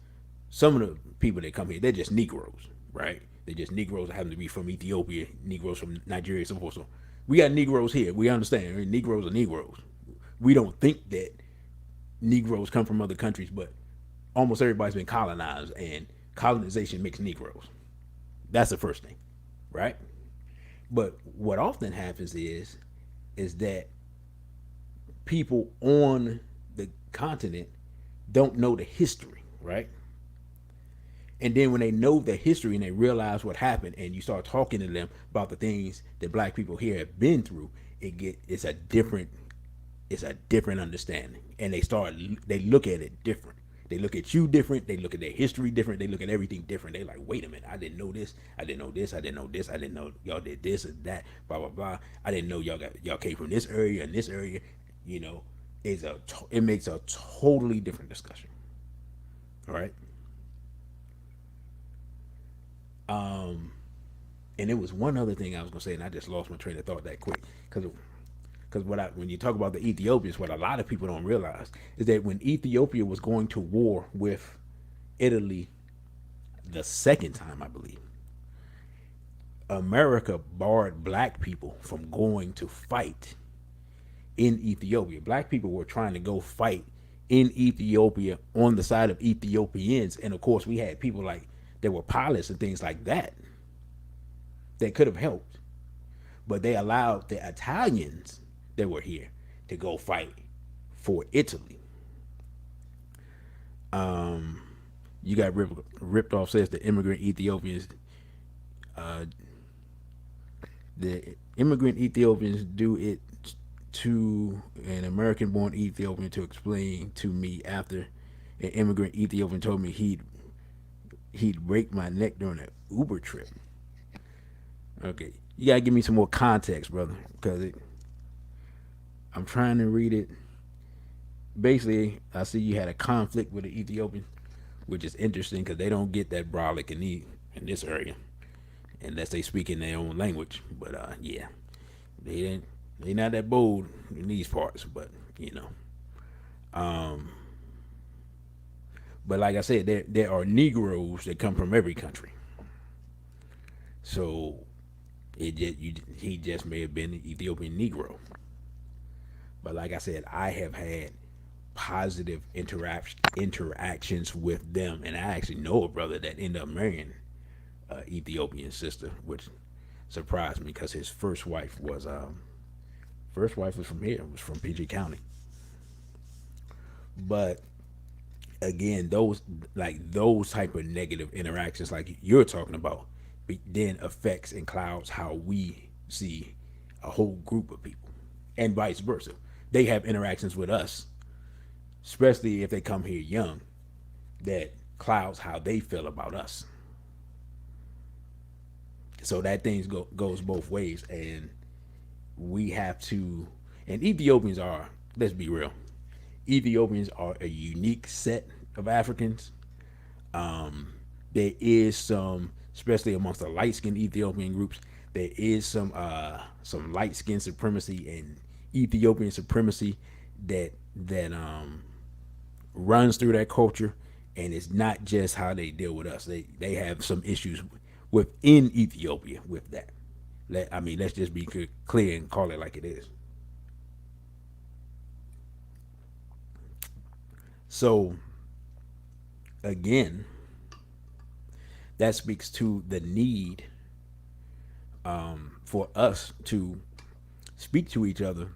some of the people that come here, they're just Negroes, right? They're just Negroes that happen to be from Ethiopia, Negroes from Nigeria, so forth. So we got Negroes here. We understand. I mean, Negroes are Negroes. We don't think that Negroes come from other countries, but almost everybody's been colonized, and colonization makes Negroes. That's the first thing, right? But what often happens is that people on the continent don't know the history, right? And then when they know the history and they realize what happened, and you start talking to them about the things that black people here have been through, it's a different understanding, and they look at it different. They look at you different. They look at their history different. They look at everything different. They like, wait a minute, I didn't know this. I didn't know this. I didn't know this. I didn't know y'all did this and that. Blah blah blah. I didn't know y'all came from this area and this area. You know, it makes a totally different discussion. All right. And it was one other thing I was gonna say, and I just lost my train of thought that quick, because when you talk about the Ethiopians, what a lot of people don't realize is that when Ethiopia was going to war with Italy the second time, I believe, America barred black people from going to fight in Ethiopia. Black people were trying to go fight in Ethiopia on the side of Ethiopians, and of course we had people like there were pilots and things like that that could have helped, but they allowed the Italians that were here to go fight for Italy. You got ripped off says uh, the immigrant Ethiopians do it to an American born Ethiopian to explain to me after an immigrant Ethiopian told me he'd break my neck during an Uber trip. Okay, you gotta give me some more context, brother, because I'm trying to read it. Basically, I see you had a conflict with the Ethiopian, which is interesting because they don't get that brolic in this area unless they speak in their own language. But yeah, they not that bold in these parts. But you know, but like I said, there are Negroes that come from every country. So he just may have been an Ethiopian Negro. But like I said, I have had positive interactions with them, and I actually know a brother that ended up marrying Ethiopian sister, which surprised me because his first wife was from here, was from PG County. But again, those type of negative interactions like you're talking about then affects and clouds how we see a whole group of people, and vice versa. They have interactions with us, especially if they come here young, that clouds how they feel about us. So that thing goes both ways, and we have to. And Ethiopians are, let's be real, Ethiopians are a unique set of Africans. There is some, especially amongst the light skinned Ethiopian groups, there is some light skinned supremacy and Ethiopian supremacy that runs through that culture, and it's not just how they deal with us. They have some issues within Ethiopia with that. Let's just be clear and call it like it is. So again, that speaks to the need for us to speak to each other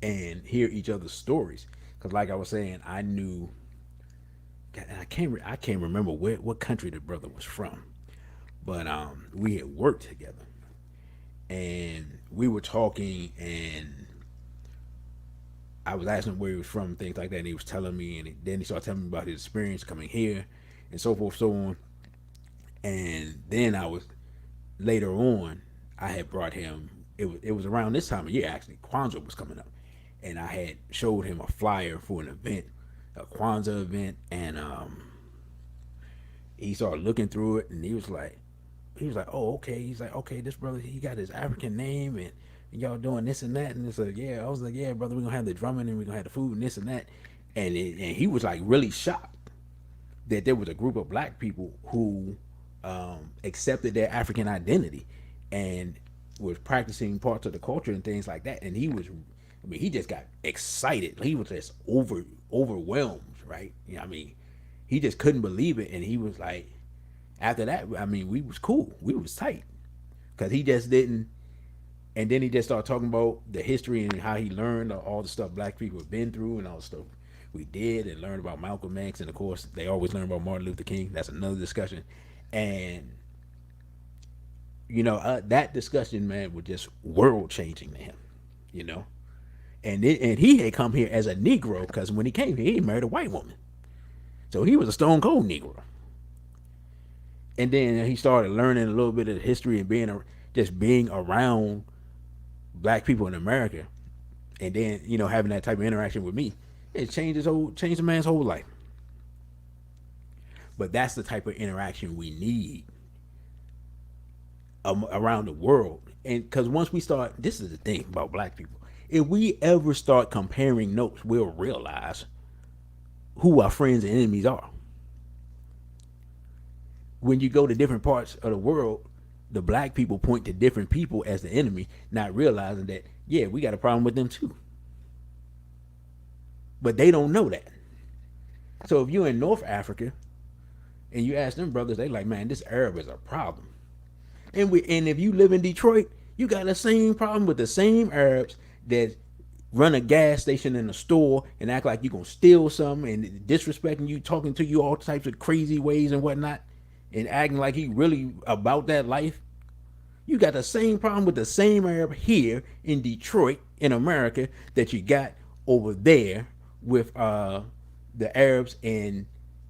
and hear each other's stories. Because, like I was saying, I can't remember what country the brother was from, but we had worked together, and we were talking, and I was asking where he was from, things like that, and he was telling me, and then he started telling me about his experience coming here, and so forth, so on. And then later on, I had brought him. It was around this time of year actually. Kwanzaa was coming up, and I had showed him a flyer for an event, a Kwanzaa event, and he started looking through it, and he was like, oh, okay. He's like, okay, this brother, he got his African name, and y'all doing this and that, and it's like, yeah. I was like, yeah, brother, we're gonna have the drumming, and we're gonna have the food and this and that, and he was like really shocked that there was a group of black people who accepted their African identity and was practicing parts of the culture and things like that. And he just got excited. He was just overwhelmed, right? He just couldn't believe it. And he was like, after that, we was cool. We was tight. Because he just didn't. And then he just started talking about the history and how he learned all the stuff black people have been through and all the stuff we did, and learned about Malcolm X. And of course, they always learn about Martin Luther King. That's another discussion. And that discussion, man, was just world changing to him. And he had come here as a Negro, because when he came here, he married a white woman, so he was a stone cold Negro. And then he started learning a little bit of the history and being around black people in America, and then having that type of interaction with me, it changed the man's whole life. But that's the type of interaction we need around the world. And because once we start, this is the thing about black people, if we ever start comparing notes, we'll realize who our friends and enemies are. When you go to different parts of the world, the black people point to different people as the enemy, not realizing that, yeah, we got a problem with them too. But they don't know that. So if you're in North Africa and you ask them brothers, they like, man, this Arab is a problem. And if you live in Detroit, you got the same problem with the same Arabs that run a gas station in a store and act like you're going to steal something and disrespecting you, talking to you all types of crazy ways and whatnot, and acting like he really about that life. You got the same problem with the same Arab here in Detroit, in America, that you got over there with the Arabs in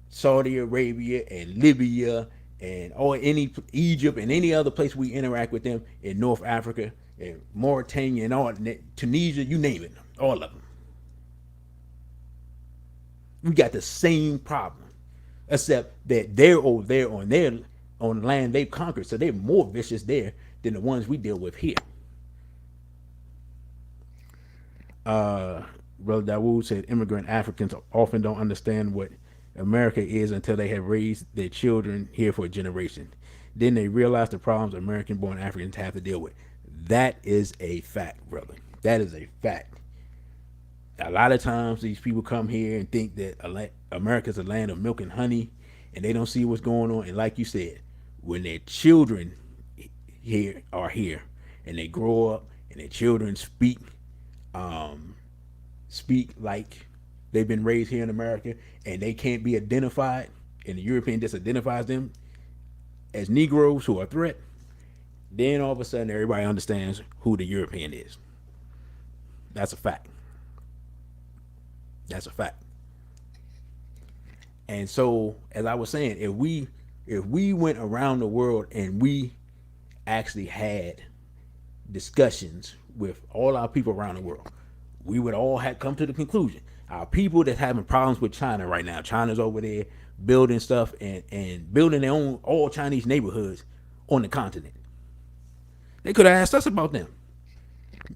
Saudi Arabia and Libya and any Egypt and any other place we interact with them in North Africa and Mauritania and all, Tunisia, you name it, all of them. We got the same problem, except that they're over there on land they've conquered, so they're more vicious there than the ones we deal with here. Brother Dawood said immigrant Africans often don't understand what America is until they have raised their children here for a generation. Then they realize the problems American-born Africans have to deal with. That is a fact, brother. That is a fact. A lot of times these people come here and think that America's a land of milk and honey, and they don't see what's going on. And like you said, when their children here are here, and they grow up, and their children speak like they've been raised here in America, and they can't be identified, and the European just identifies them as Negroes who are a threat, then all of a sudden everybody understands who the European is. That's a fact. That's a fact. And so, as I was saying, if we went around the world and we actually had discussions with all our people around the world, we would all have come to the conclusion. Our people that's having problems with China right now, China's over there building stuff and building their own all Chinese neighborhoods on the continent. They could have asked us about them.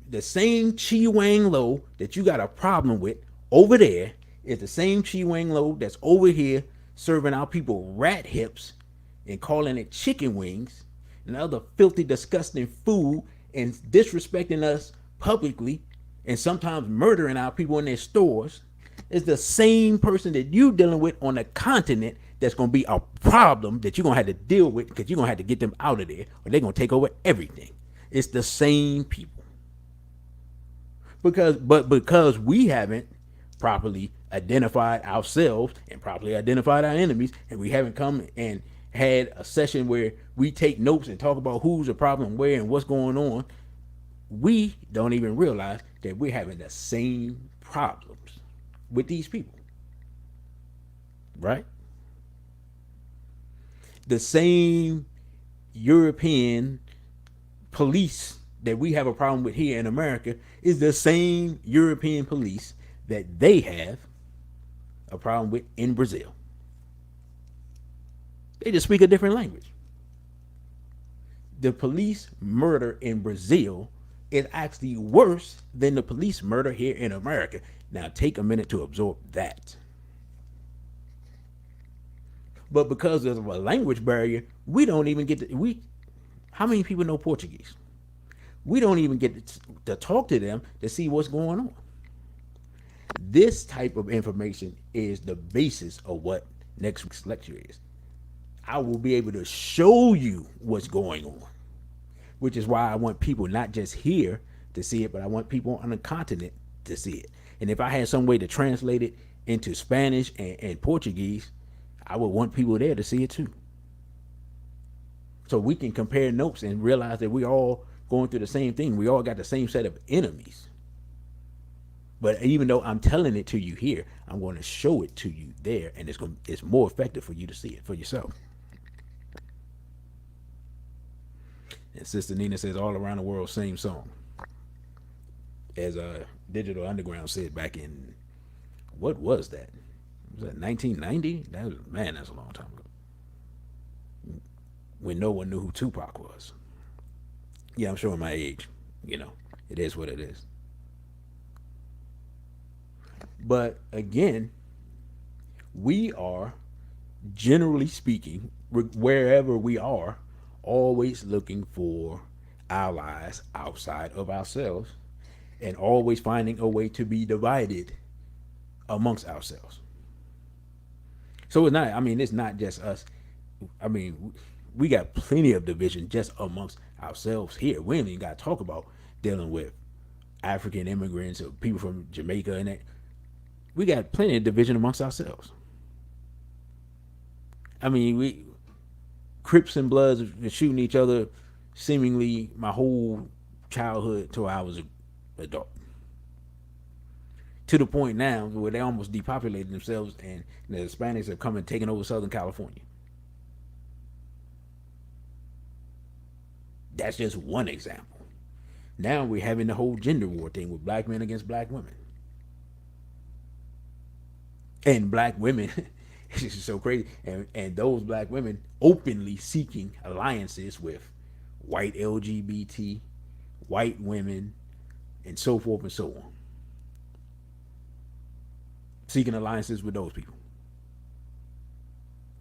The same Chi Wang Lo that you got a problem with over there is the same Chi Wang Lo that's over here serving our people rat hips and calling it chicken wings and other filthy, disgusting food and disrespecting us publicly and sometimes murdering our people in their stores. Is the same person that you dealing with on the continent that's going to be a problem that you're going to have to deal with because you're going to have to get them out of there or they're going to take over everything. It's the same people. Because we haven't properly identified ourselves and properly identified our enemies, and we haven't come and had a session where we take notes and talk about who's the problem, where, and what's going on, we don't even realize that we're having the same problems with these people. Right? The same European police that we have a problem with here in America is the same European police that they have a problem with in Brazil. They just speak a different language. The police murder in Brazil is actually worse than the police murder here in America. Now take a minute to absorb that. But because of a language barrier, we don't even get to, how many people know Portuguese? We don't even get to talk to them to see what's going on. This type of information is the basis of what next week's lecture is. I will be able to show you what's going on, which is why I want people not just here to see it, but I want people on the continent to see it. And if I had some way to translate it into Spanish and Portuguese, I would want people there to see it too. So we can compare notes and realize that we all going through the same thing. We all got the same set of enemies. But even though I'm telling it to you here, I'm going to show it to you there, and it's more effective for you to see it for yourself. And Sister Nina says, all around the world, same song. As Digital Underground said back in, what was that? Was that 1990? That's a long time ago. When no one knew who Tupac was. Yeah, I'm showing my age. It is what it is. But again, we are, generally speaking, wherever we are, always looking for allies outside of ourselves and always finding a way to be divided amongst ourselves. So it's not just us. We got plenty of division just amongst ourselves here. We ain't even got to talk about dealing with African immigrants or people from Jamaica and that. We got plenty of division amongst ourselves. We Crips and Bloods were shooting each other seemingly my whole childhood till I was an adult. To the point now where they almost depopulated themselves and the Hispanics have come and taken over Southern California. That's just one example. Now we're having the whole gender war thing with black men against black women. And black women, it's just so crazy. And those black women openly seeking alliances with white LGBT, white women, and so forth and so on. Seeking alliances with those people.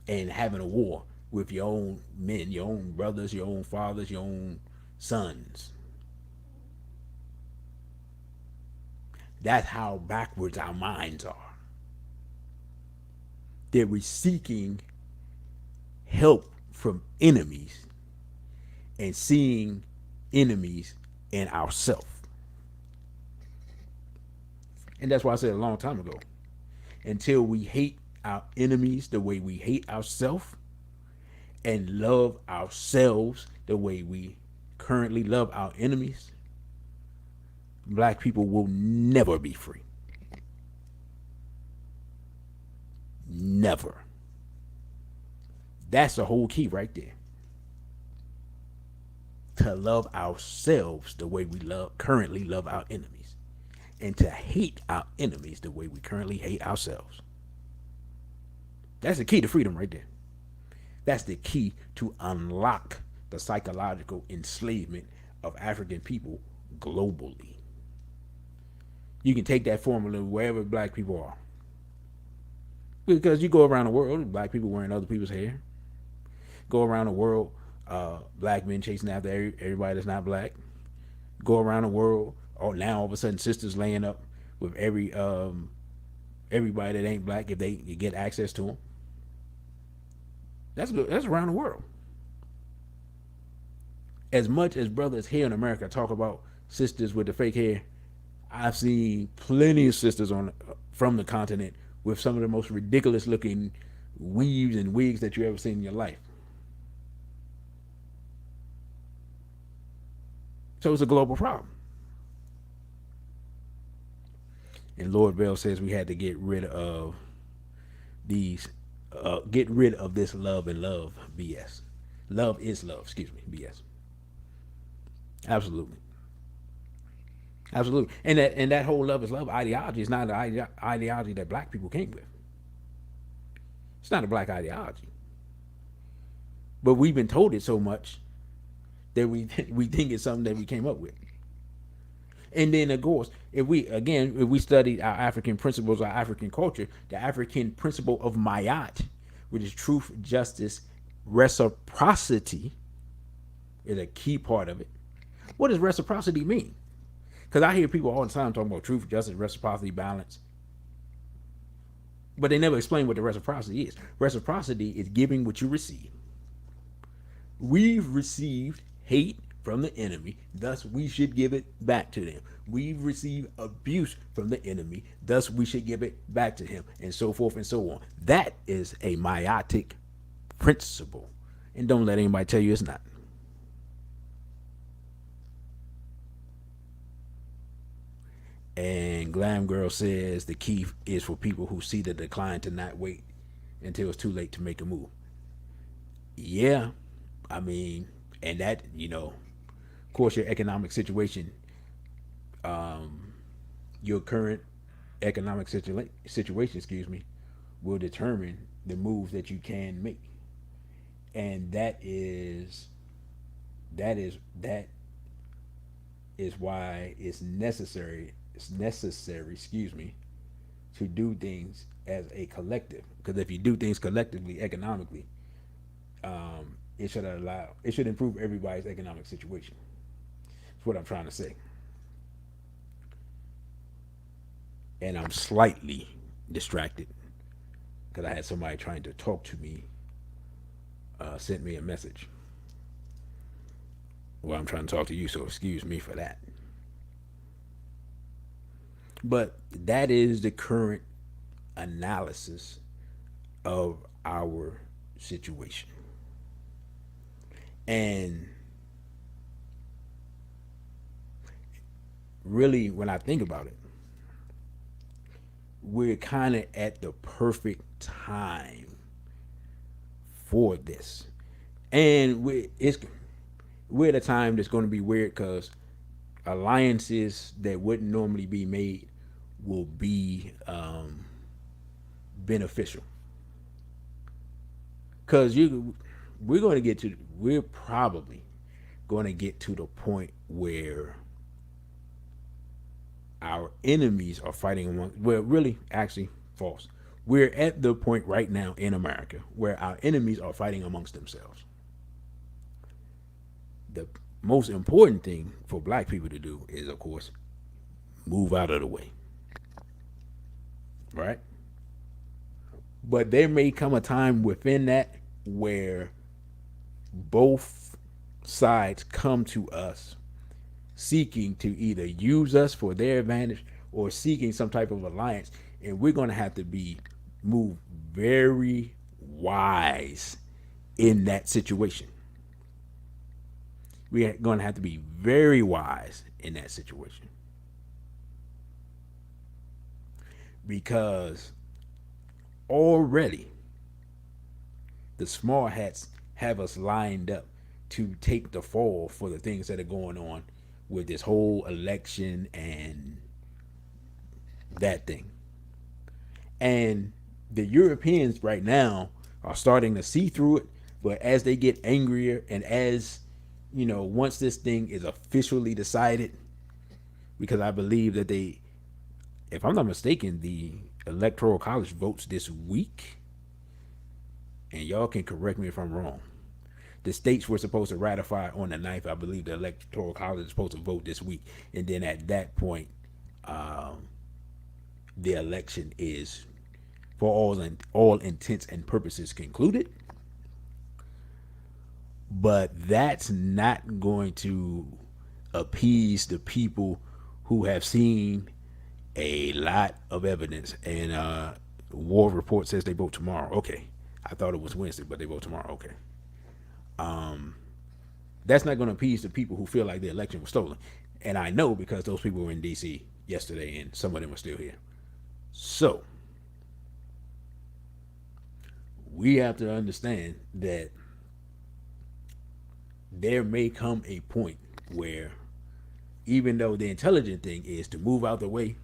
And having a war with your own men, your own brothers, your own fathers, your own sons. That's how backwards our minds are. That we're seeking help from enemies and seeing enemies in ourselves. And that's why I said a long time ago, until we hate our enemies the way we hate ourselves and love ourselves the way we currently love our enemies, black people will never be free. Never. That's the whole key right there. To love ourselves the way we currently love our enemies, and to hate our enemies the way we currently hate ourselves. That's the key to freedom right there. That's the key to unlock the psychological enslavement of African people globally. You can take that formula wherever black people are. Because you go around the world, black people wearing other people's hair. Go around the world, black men chasing after everybody that's not black. Go around the world, now all of a sudden sisters laying up with everybody that ain't black if they get access to them. That's good. That's around the world. As much as brothers here in America talk about sisters with the fake hair, I've seen plenty of sisters from the continent with some of the most ridiculous looking weaves and wigs that you ever seen in your life. So it's a global problem. And Lord Bell says we had to get rid of this love and love BS. Love is love, BS. Absolutely. Absolutely. And that whole love is love ideology is not an ideology that black people came with. It's not a black ideology. But we've been told it so much that we think it's something that we came up with. And then, of course, if we studied our African principles, our African culture, the African principle of Mayat, which is truth, justice, reciprocity, is a key part of it. What does reciprocity mean? Because I hear people all the time talking about truth, justice, reciprocity, balance. But they never explain what the reciprocity is. Reciprocity is giving what you receive. We've received hate from the enemy, thus we should give it back to them. We've received abuse from the enemy, thus we should give it back to him, and so forth and so on. That is a meiotic principle. And don't let anybody tell you it's not. And Glam Girl says the key is for people who see the decline to not wait until it's too late to make a move. Yeah, I mean, and that, of course, your economic situation, your current economic situation, will determine the moves that you can make. And that is why it's necessary, to do things as a collective. Because if you do things collectively, economically, it should improve everybody's economic situation. That's what I'm trying to say. And I'm slightly distracted because I had somebody trying to talk to me, sent me a message. Well, I'm trying to talk to you, so excuse me for that. But that is the current analysis of our situation. And really, when I think about it, we're kind of at the perfect time for this. And we're at a time that's going to be weird because alliances that wouldn't normally be made will be beneficial. Because we're probably going to get to the point where our enemies are fighting among, well, really, actually, false. We're at the point right now in America where our enemies are fighting amongst themselves. The most important thing for black people to do is, of course, move out of the way. Right? But there may come a time within that where both sides come to us seeking to either use us for their advantage or seeking some type of alliance, and we're going to have to be move very wise in that situation. We're going to have to be very wise in that situation because already the small hats have us lined up to take the fall for the things that are going on with this whole election and that thing. And the Europeans right now are starting to see through it, but as they get angrier and as once this thing is officially decided, because I believe that if I'm not mistaken, the electoral college votes this week, and y'all can correct me if I'm wrong. The states were supposed to ratify on the 9th. I believe the electoral college is supposed to vote this week, and then at that point, the election is, for all intents and purposes, concluded. But that's not going to appease the people who have seen a lot of evidence. And War Report says they vote tomorrow. Okay, I thought it was Wednesday, but they vote tomorrow. Okay. That's not going to appease the people who feel like the election was stolen. And I know because those people were in D.C. yesterday and some of them are still here. So we have to understand that there may come a point where, even though the intelligent thing is to move out the way,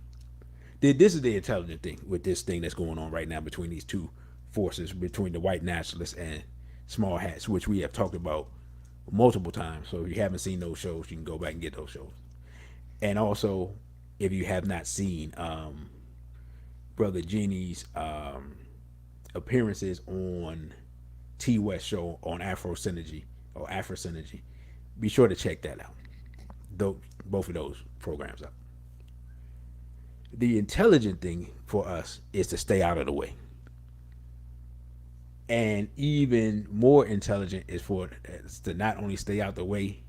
this is the intelligent thing with this thing that's going on right now between these two forces, between the white nationalists and small hats, which we have talked about multiple times. So if you haven't seen those shows, you can go back and get those shows. And also, if you have not seen Brother Genie's appearances on T West show on Afro Synergy, be sure to check that out. Both of those programs out. The intelligent thing for us is to stay out of the way. And even more intelligent is for us to not only stay out the way,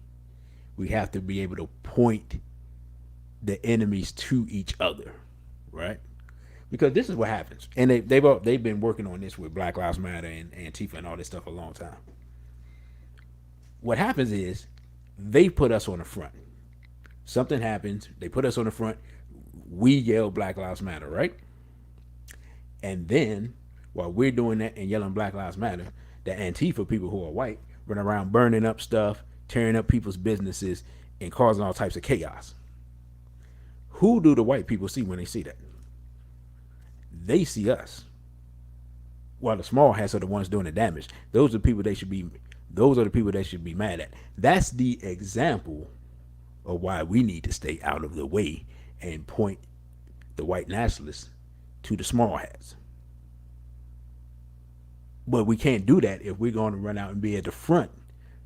we have to be able to point the enemies to each other, right? Because this is what happens. And they've been working on this with Black Lives Matter and Antifa and all this stuff for a long time. What happens is they put us on the front. Something happens, they put us on the front, we yell Black Lives Matter, right? And then while we're doing that and yelling Black Lives Matter, the Antifa people who are white run around burning up stuff, tearing up people's businesses, and causing all types of chaos. Who do the white people see when they see that? They see us. While the small hats are the ones doing the damage. Those are the people they should be mad at. That's the example of why we need to stay out of the way and point the white nationalists to the small hats. But we can't do that if we're going to run out and be at the front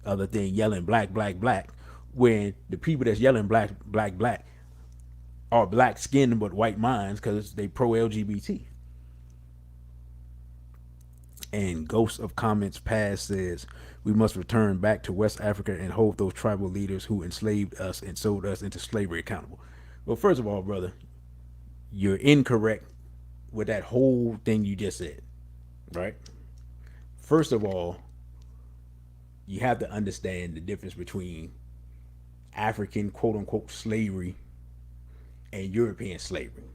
of the thing yelling black, black, black, when the people that's yelling black, black, black are black skinned but white minds because they pro-LGBT. And Ghost of Comments Past says, we must return back to West Africa and hold those tribal leaders who enslaved us and sold us into slavery accountable. Well, first of all, brother, you're incorrect with that whole thing you just said, right? First of all, you have to understand the difference between African quote unquote slavery and European slavery.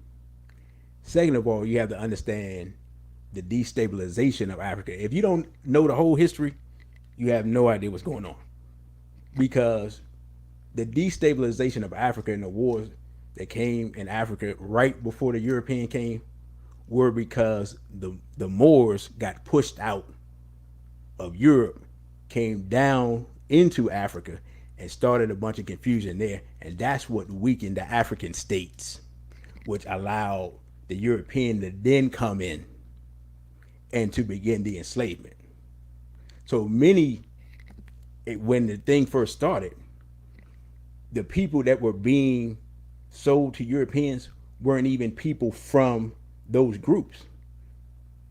Second of all, you have to understand the destabilization of Africa. If you don't know the whole history, you have no idea what's going on. Because the destabilization of Africa and the wars that came in Africa right before the European came were because the Moors got pushed out of Europe, came down into Africa, and started a bunch of confusion there. And that's what weakened the African states, which allowed the European to then come in and to begin the enslavement. So when the thing first started, the people that were being sold to Europeans weren't even people from those groups.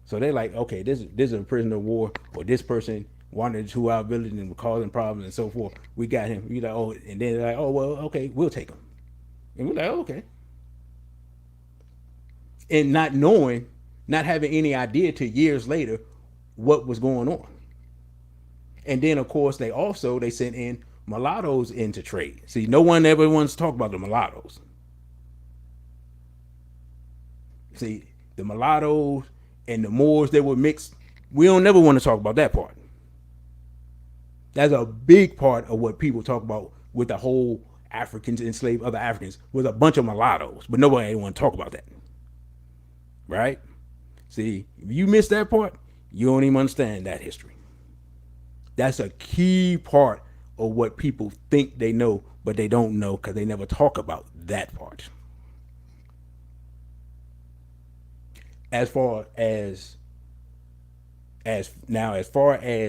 So they're like, okay, this is a prisoner of war, or this person wandered into our village and were causing problems and so forth. We got him. We like, oh, and then they're like, oh well, okay, we'll take him. And we're like, oh, okay. And not knowing, not having any idea till years later what was going on. And then of course they sent in mulattoes into trade. See, no one ever wants to talk about the mulattoes. See, the mulattoes and the Moors that were mixed, we don't never want to talk about that part. That's a big part of what people talk about with the whole Africans enslaved other Africans was a bunch of mulattoes, but nobody want to talk about that. Right? See, if you miss that part, you don't even understand that history. That's a key part of what people think they know, but they don't know because they never talk about that part. As far as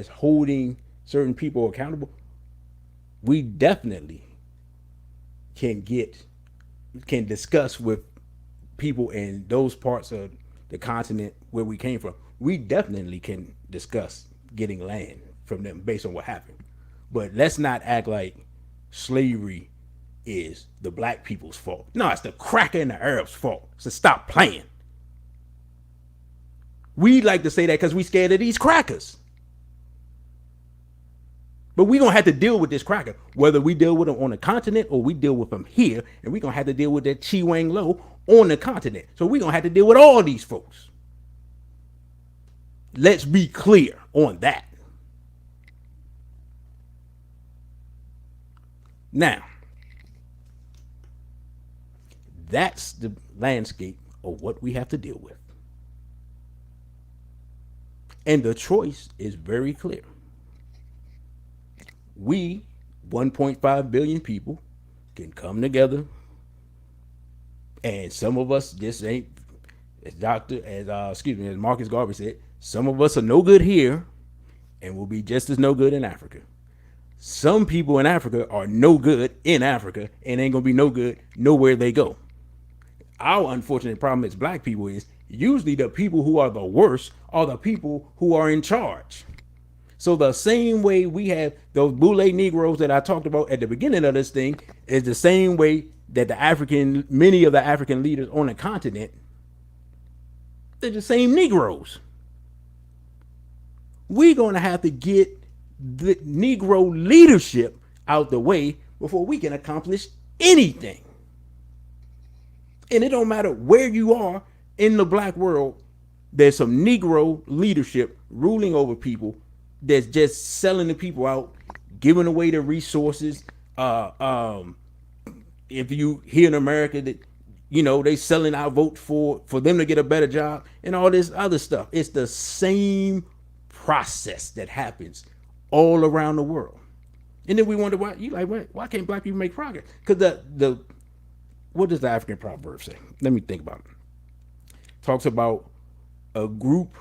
holding certain people accountable, we definitely can discuss with people in those parts of the continent where we came from. We definitely can discuss getting land from them based on what happened. But let's not act like slavery is the black people's fault. No, it's the cracker and the Arabs' fault. So stop playing. We like to say that because we scared of these crackers. But we're going to have to deal with this cracker, whether we deal with them on the continent or we deal with them here. And we're going to have to deal with that Chi Wang Lo on the continent. So we're going to have to deal with all these folks. Let's be clear on that. Now, that's the landscape of what we have to deal with. And the choice is very clear. We, 1.5 billion people, can come together, and some of us just ain't, as Marcus Garvey said, some of us are no good here and will be just as no good in Africa. Some people in Africa are no good in Africa and ain't gonna be no good nowhere they go. Our unfortunate problem as black people is usually the people who are the worst are the people who are in charge. So the same way we have those Boule Negroes that I talked about at the beginning of this thing is the same way that many of the African leaders on the continent, they're the same Negroes. We're going to have to get the Negro leadership out the way before we can accomplish anything. And it don't matter where you are in the black world, there's some Negro leadership ruling over people that's just selling the people out, giving away the resources. If you here in America that, they selling our vote for them to get a better job and all this other stuff. It's the same process that happens all around the world. And then we wonder why can't black people make progress? Because what does the African proverb say? Let me think about it. Talks about a group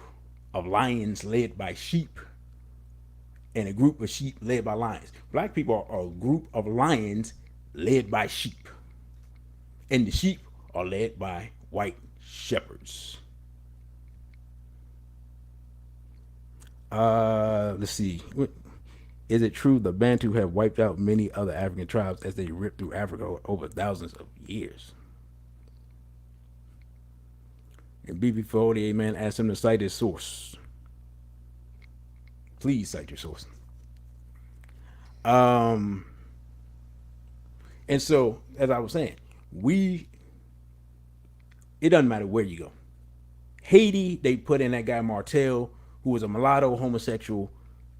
of lions led by sheep and a group of sheep led by lions. Black people are a group of lions led by sheep. And the sheep are led by white shepherds. Let's see. Is it true the Bantu have wiped out many other African tribes as they ripped through Africa over thousands of years? And BB48 man asked him to cite his source. Please cite your source. And so, as I was saying, it doesn't matter where you go. Haiti, they put in that guy Martel, who was a mulatto homosexual,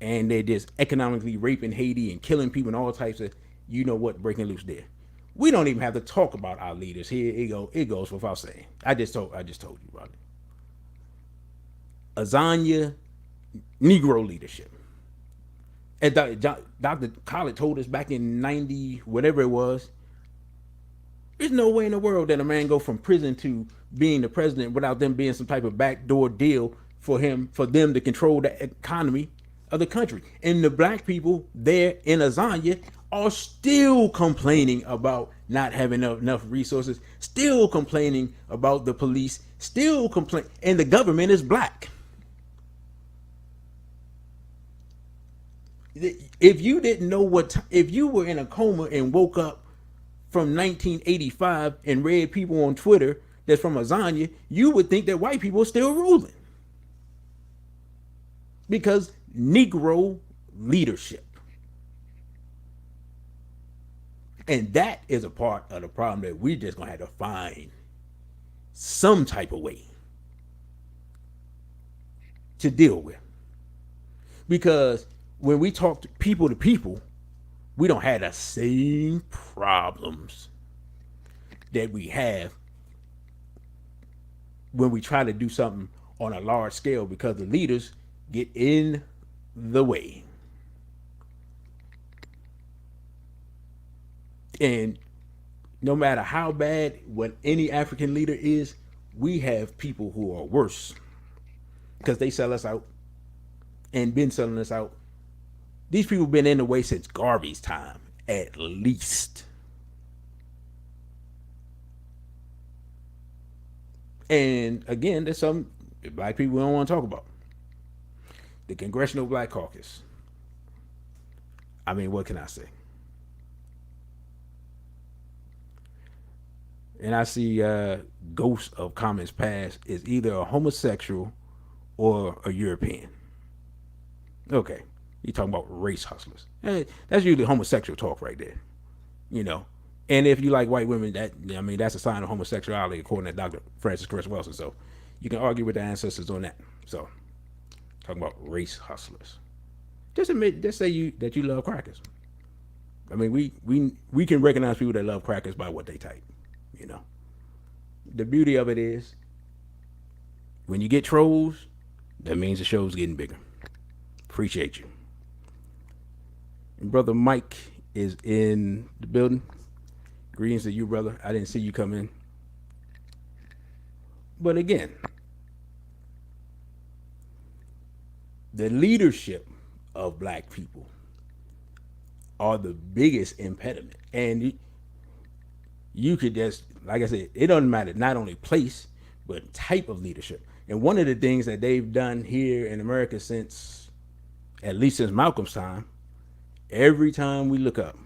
and they're just economically raping Haiti and killing people and all types of, breaking loose there. We don't even have to talk about our leaders. Here it goes without saying. I just told you about it. Azania, Negro leadership. And Dr. Collett told us back in 90, whatever it was, there's no way in the world that a man go from prison to being the president without them being some type of backdoor deal for them to control the economy of the country. And the black people there in Azania are still complaining about not having enough resources, still complaining about the police, and the government is black. If you didn't know if you were in a coma and woke up from 1985 and read people on Twitter that's from Azania, you would think that white people are still ruling because Negro leadership. And that is a part of the problem that we're just gonna have to find some type of way to deal with. Because when we talk to people, we don't have the same problems that we have when we try to do something on a large scale because the leaders get in the way. And no matter how bad what any African leader is, we have people who are worse because they sell us out and been selling us out. These people have been in the way since Garvey's time, at least. And again, there's some black people don't want to talk about. The Congressional Black Caucus. I mean, what can I say? And I see ghosts of comments past is either a homosexual or a European. Okay, you talking about race hustlers. Hey, that's usually homosexual talk right there, you know. And if you like white women, that's a sign of homosexuality according to Dr. Francis Chris Wilson. So you can argue with the ancestors on that. So talking about race hustlers. Just say that you love crackers. I mean, we can recognize people that love crackers by what they type. You know, the beauty of it is when you get trolls, that means the show's getting bigger. Appreciate you. And Brother Mike is in the building. Greetings to you, brother. I didn't see you come in. But again, the leadership of black people are the biggest impediment. And you could just, like I said, it doesn't matter not only place, but type of leadership. And one of the things that they've done here in America at least since Malcolm's time, every time we look up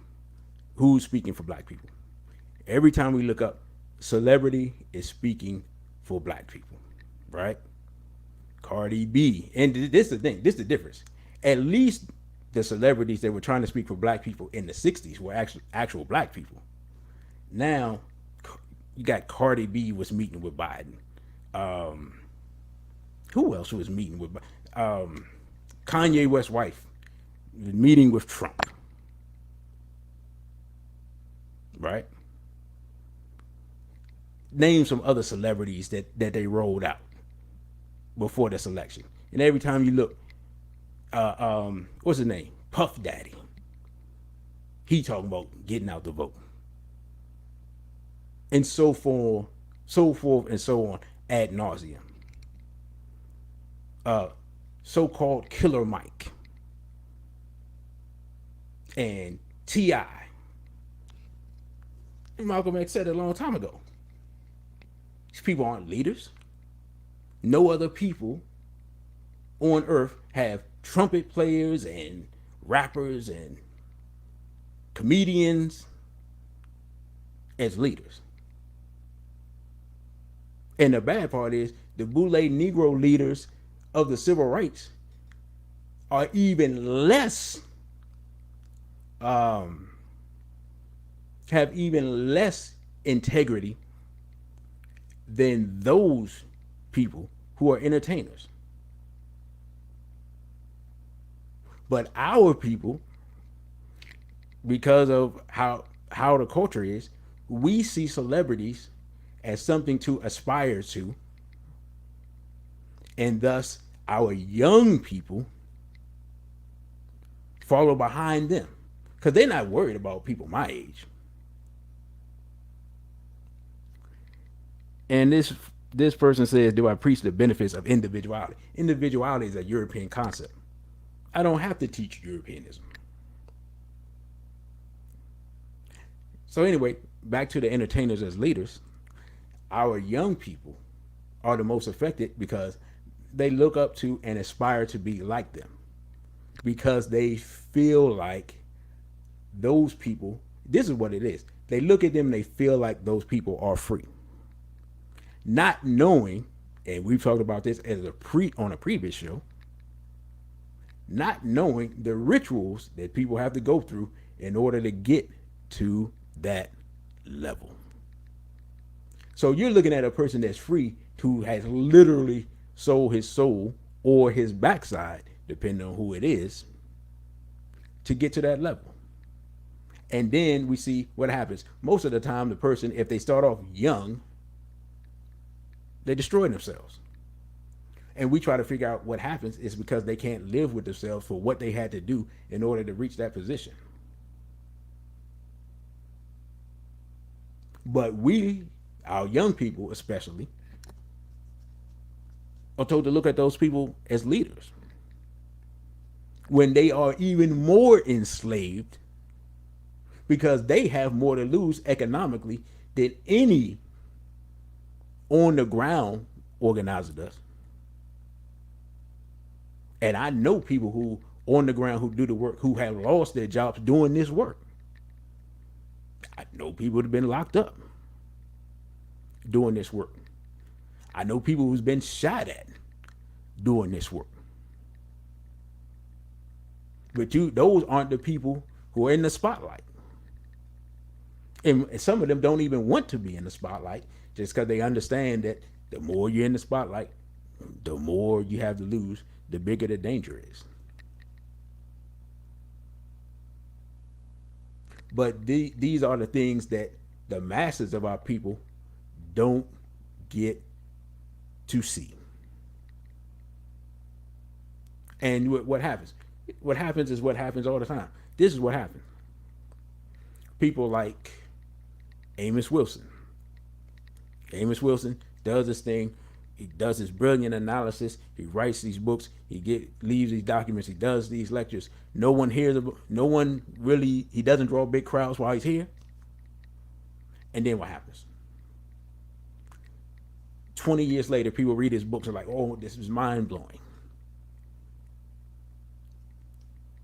who's speaking for black people, every time we look up, celebrity is speaking for black people, right? Cardi B. And this is the thing, this is the difference. At least the celebrities that were trying to speak for black people in the 60s were actual black people. Now, you got Cardi B was meeting with Biden. Who else was meeting with Biden? Kanye West's wife was meeting with Trump. Right? Name some other celebrities that they rolled out before this election. And every time you look, what's his name? Puff Daddy. He talking about getting out the vote. And so forth and so on ad nauseum. So-called Killer Mike and T.I. Malcolm X said it a long time ago. These people aren't leaders. No other people on earth have trumpet players and rappers and comedians as leaders. And the bad part is the Boule Negro leaders of the civil rights are even less, have even less integrity than those people who are entertainers. But our people, because of how the culture is, we see celebrities as something to aspire to, and thus our young people follow behind them because they're not worried about people my age. And this person says, do I preach the benefits of individuality? Individuality is a European concept. I don't have to teach Europeanism. So anyway, back to the entertainers as leaders. Our young people are the most affected because they look up to and aspire to be like them. because they feel like those people, this is what it is. They look at them and they feel like those people are free. Not knowing, and we've talked about this as on a previous show, not knowing the rituals that people have to go through in order to get to that level. So you're looking at a person that's free who has literally sold his soul or his backside, depending on who it is, to get to that level. And then we see what happens. Most of the time, the person, if they start off young, they destroy themselves. And we try to figure out what happens is because they can't live with themselves for what they had to do in order to reach that position. But we, our young people especially, are told to look at those people as leaders when they are even more enslaved because they have more to lose economically than any on the ground organizer does. And I know people who on the ground who do the work who have lost their jobs doing this work. I know people that have been locked up doing this work. I know people who's been shot at doing this work. But those aren't the people who are in the spotlight. And some of them don't even want to be in the spotlight just because they understand that the more you're in the spotlight, the more you have to lose, the bigger the danger is. But these are the things that the masses of our people don't get to see. And what happens? What happens is what happens all the time. This is what happens. People like Amos Wilson. Amos Wilson does this thing. He does this brilliant analysis. He writes these books. He leaves these documents. He does these lectures. No one hears. No one really. He doesn't draw big crowds while he's here. And then what happens? 20 years later, people read his books and are like, "Oh, this is mind blowing."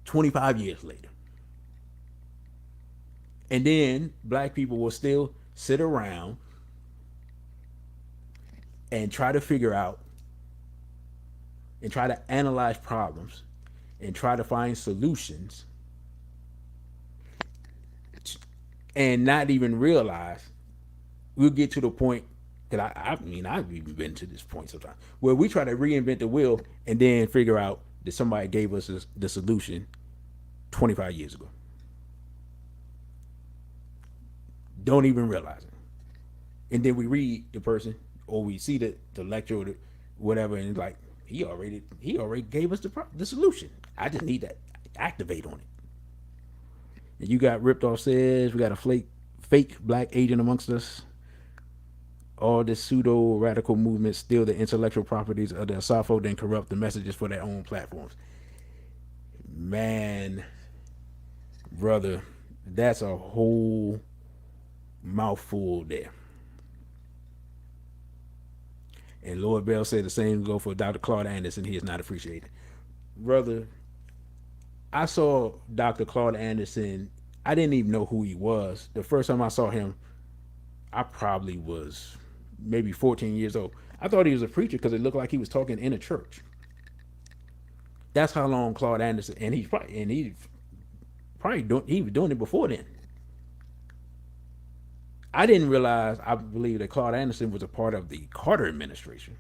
25 years later, and then black people will still sit around and try to figure out and try to analyze problems and try to find solutions and not even realize we'll get to the point that I've even been to this point sometimes where we try to reinvent the wheel and then figure out that somebody gave us the solution 25 years ago. Don't even realize it. And then we read the person or we see the lecture or whatever, and it's like, he already gave us the solution. I just need to activate on it. And you got Ripped Off says, we got a fake black agent amongst us. All this pseudo radical movement steal the intellectual properties of the Asafo, then corrupt the messages for their own platforms. Man, brother, that's a whole mouthful there. And Lord Bell said the same go for Dr. Claude Anderson. He is not appreciated. Brother, I saw Dr. Claude Anderson. I didn't even know who he was. The first time I saw him, I probably was maybe 14 years old. I thought he was a preacher because it looked like he was talking in a church. That's how long Claude Anderson, and he was doing it before then. I didn't realize, I believe that Claude Anderson was a part of the Carter administration.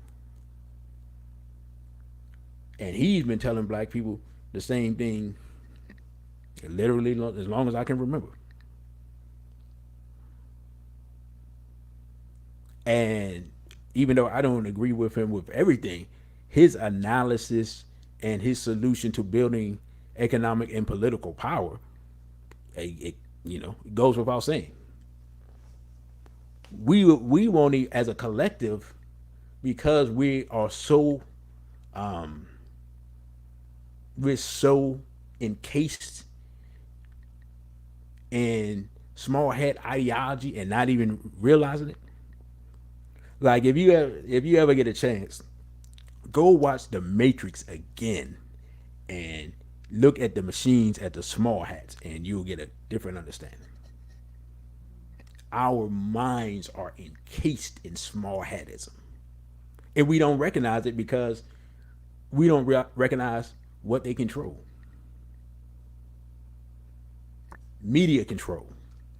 And he's been telling black people the same thing literally as long as I can remember. And even though I don't agree with him with everything, his analysis and his solution to building economic and political power, it goes without saying. We won't even, as a collective, because we are so we're so encased in small head ideology and not even realizing it. Like if you ever get a chance, go watch The Matrix again and Look at the machines at the small hats, and you'll get a different understanding. Our minds are encased in small hatism, and we don't recognize it because we don't recognize what they control. Media control,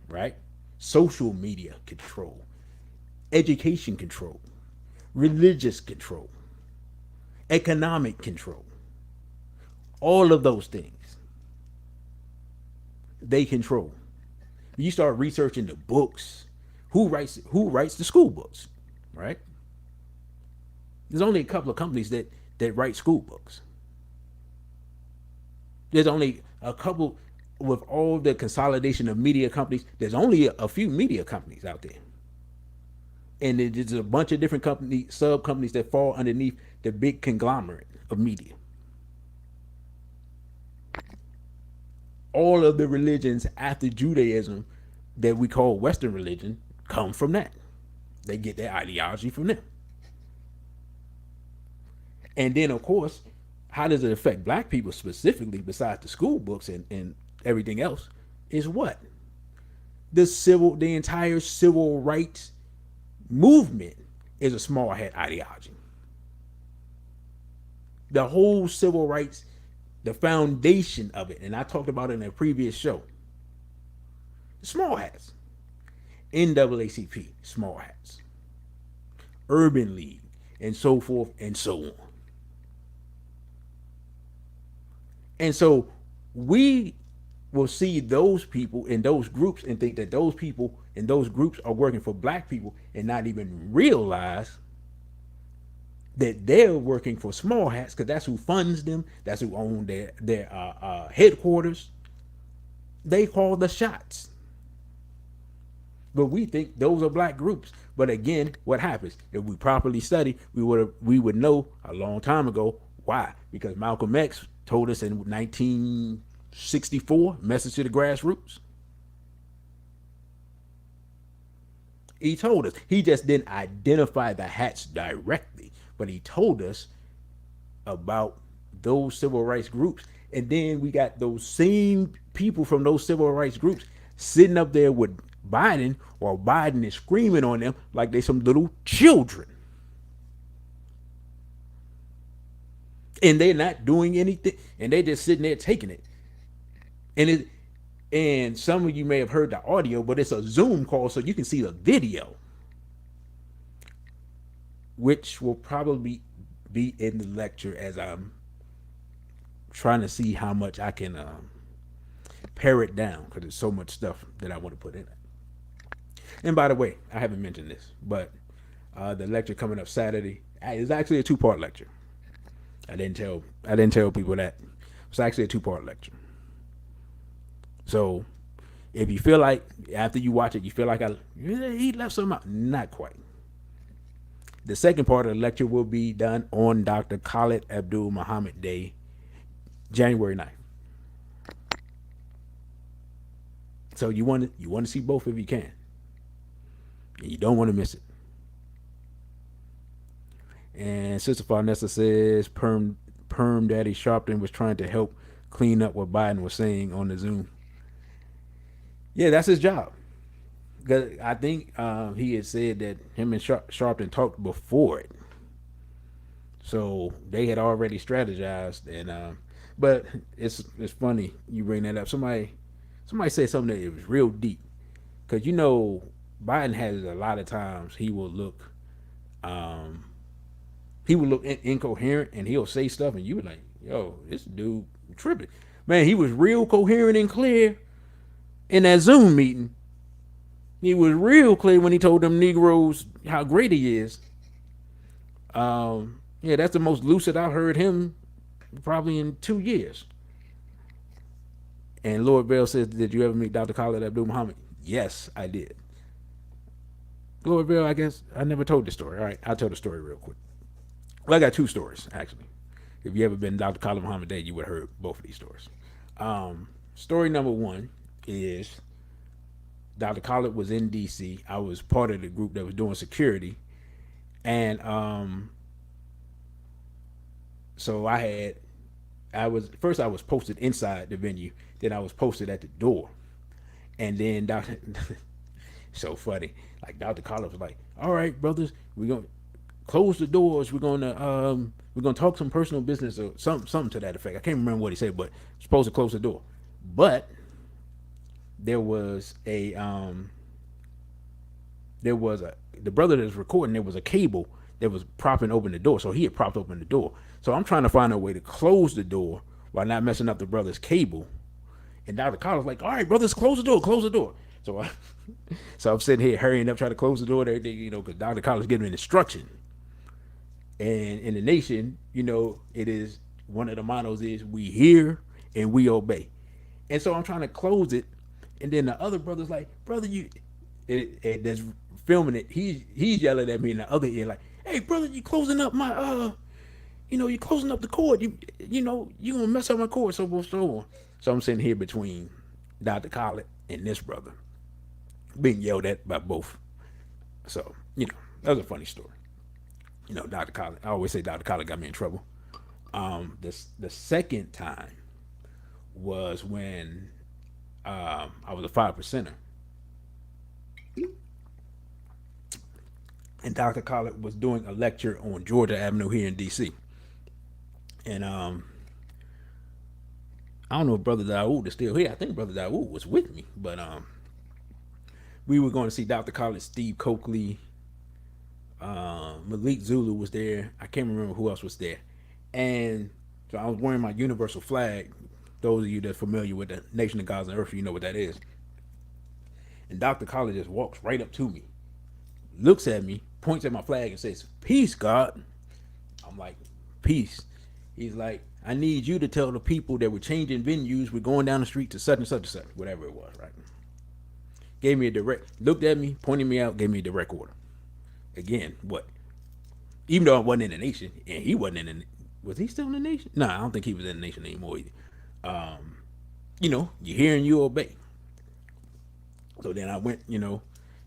right? Social media control, education control, religious control, economic control. All of those things they control. You start researching the books. Who writes the school books, right? There's only a couple of companies that write school books. There's only a couple with all the consolidation of media companies. There's only a few media companies out there, and there's a bunch of different companies, sub companies that fall underneath the big conglomerate of media. All of the religions after Judaism that we call Western religion come from that. They get their ideology from them. And then, of course, how does it affect black people specifically, besides the school books and everything else? Is what? The entire civil rights movement is a small hat ideology. The whole civil rights, the foundation of it, and I talked about it in a previous show. Small hats. NAACP, small hats. Urban League, and so forth and so on. And so we will see those people in those groups and think that those people in those groups are working for black people and not even realize that they're working for small hats, because that's who funds them. That's who own their headquarters. They call the shots. But we think those are black groups. But again, what happens? If we properly study, we would know a long time ago why. Because Malcolm X told us in 1964, Message to the Grassroots. He told us. He just didn't identify the hats directly, but he told us about those civil rights groups. And then we got those same people from those civil rights groups sitting up there with Biden, or Biden is screaming on them like they some little children. And they're not doing anything, and they just sitting there taking it. And some of you may have heard the audio, but it's a Zoom call, so you can see the video, which will probably be in the lecture as I'm trying to see how much I can pare it down, because there's so much stuff that I want to put in it. And by the way, I haven't mentioned this, but the lecture coming up Saturday is actually a 2-part lecture. I didn't tell people that. It's actually a 2-part lecture. So if you feel like after you watch it, you feel like he left something out, not quite. The second part of the lecture will be done on Dr. Khalid Abdul Muhammad Day, January 9th. So you want to see both if you can. And you don't want to miss it. And Sister Farnessa says Perm Daddy Sharpton was trying to help clean up what Biden was saying on the Zoom. Yeah, that's his job. Because I think he had said that him and Sharpton talked before it. So they had already strategized. And but it's funny you bring that up. Somebody said something that it was real deep. Because Biden has a lot of times he will look incoherent, and he'll say stuff and you were like, yo, this dude tripping. Man, he was real coherent and clear in that Zoom meeting. He was real clear when he told them Negroes how great he is. Yeah, that's the most lucid I've heard him probably in 2 years. And Lord Bell says, did you ever meet Dr. Khalid Abdul Muhammad? Yes, I did. Lord Bell, I guess I never told the story. All right, I'll tell the story real quick. Well, I got 2 stories, actually. If you ever been Dr. Khalid Muhammad Day, you would have heard both of these stories. Story number 1 is Dr. Khalid was in D.C. I was part of the group that was doing security. And so I had I was posted inside the venue, then I was posted at the door, and then Dr. so funny, like Dr. Collins was like, "All right, brothers, we're gonna close the doors. We're gonna talk some personal business or something to that effect. I can't remember what he said, but supposed to close the door. But there was a there was a the brother that was recording. There was a cable that was propping open the door, so he had propped open the door. So I'm trying to find a way to close the door while not messing up the brother's cable. And Dr. Collins like, all right, brothers, close the door, close the door. So so I'm sitting here hurrying up, trying to close the door and everything, because Dr. Collins giving an instruction. And in the nation, it is one of the mottos is we hear and we obey. And so I'm trying to close it, and then the other brother's like, brother, that's filming it. He's yelling at me in the other ear like, hey brother, you closing up my you closing up the cord. You gonna mess up my cord, so forth, so on. So I'm sitting here between Dr. Collins and this brother, being yelled at by both. So that was a funny story. Dr. Collins. I always say Dr. Collins got me in trouble. The second time was when I was a 5%er, and Dr. Collins was doing a lecture on Georgia Avenue here in D.C. And I don't know if Brother Daoud is still here. I think Brother Daoud was with me, but we were going to see Dr. Collins, Steve Coakley, Malik Zulu was there. I can't remember who else was there. And so I was wearing my universal flag. Those of you that's familiar with the Nation of Gods and Earth, you know what that is. And Dr. Collins just walks right up to me, looks at me, points at my flag and says, "Peace, God." I'm like, "Peace." He's like, "I need you to tell the people that we're changing venues. We're going down the street to such and such and such," whatever it was, right? Gave me a direct, looked at me, pointed me out, gave me a direct order. Again, what? Even though I wasn't in the nation, and he wasn't in the, was he still in the nation? No, I don't think he was in the nation anymore either. You hear and you obey. So then I went,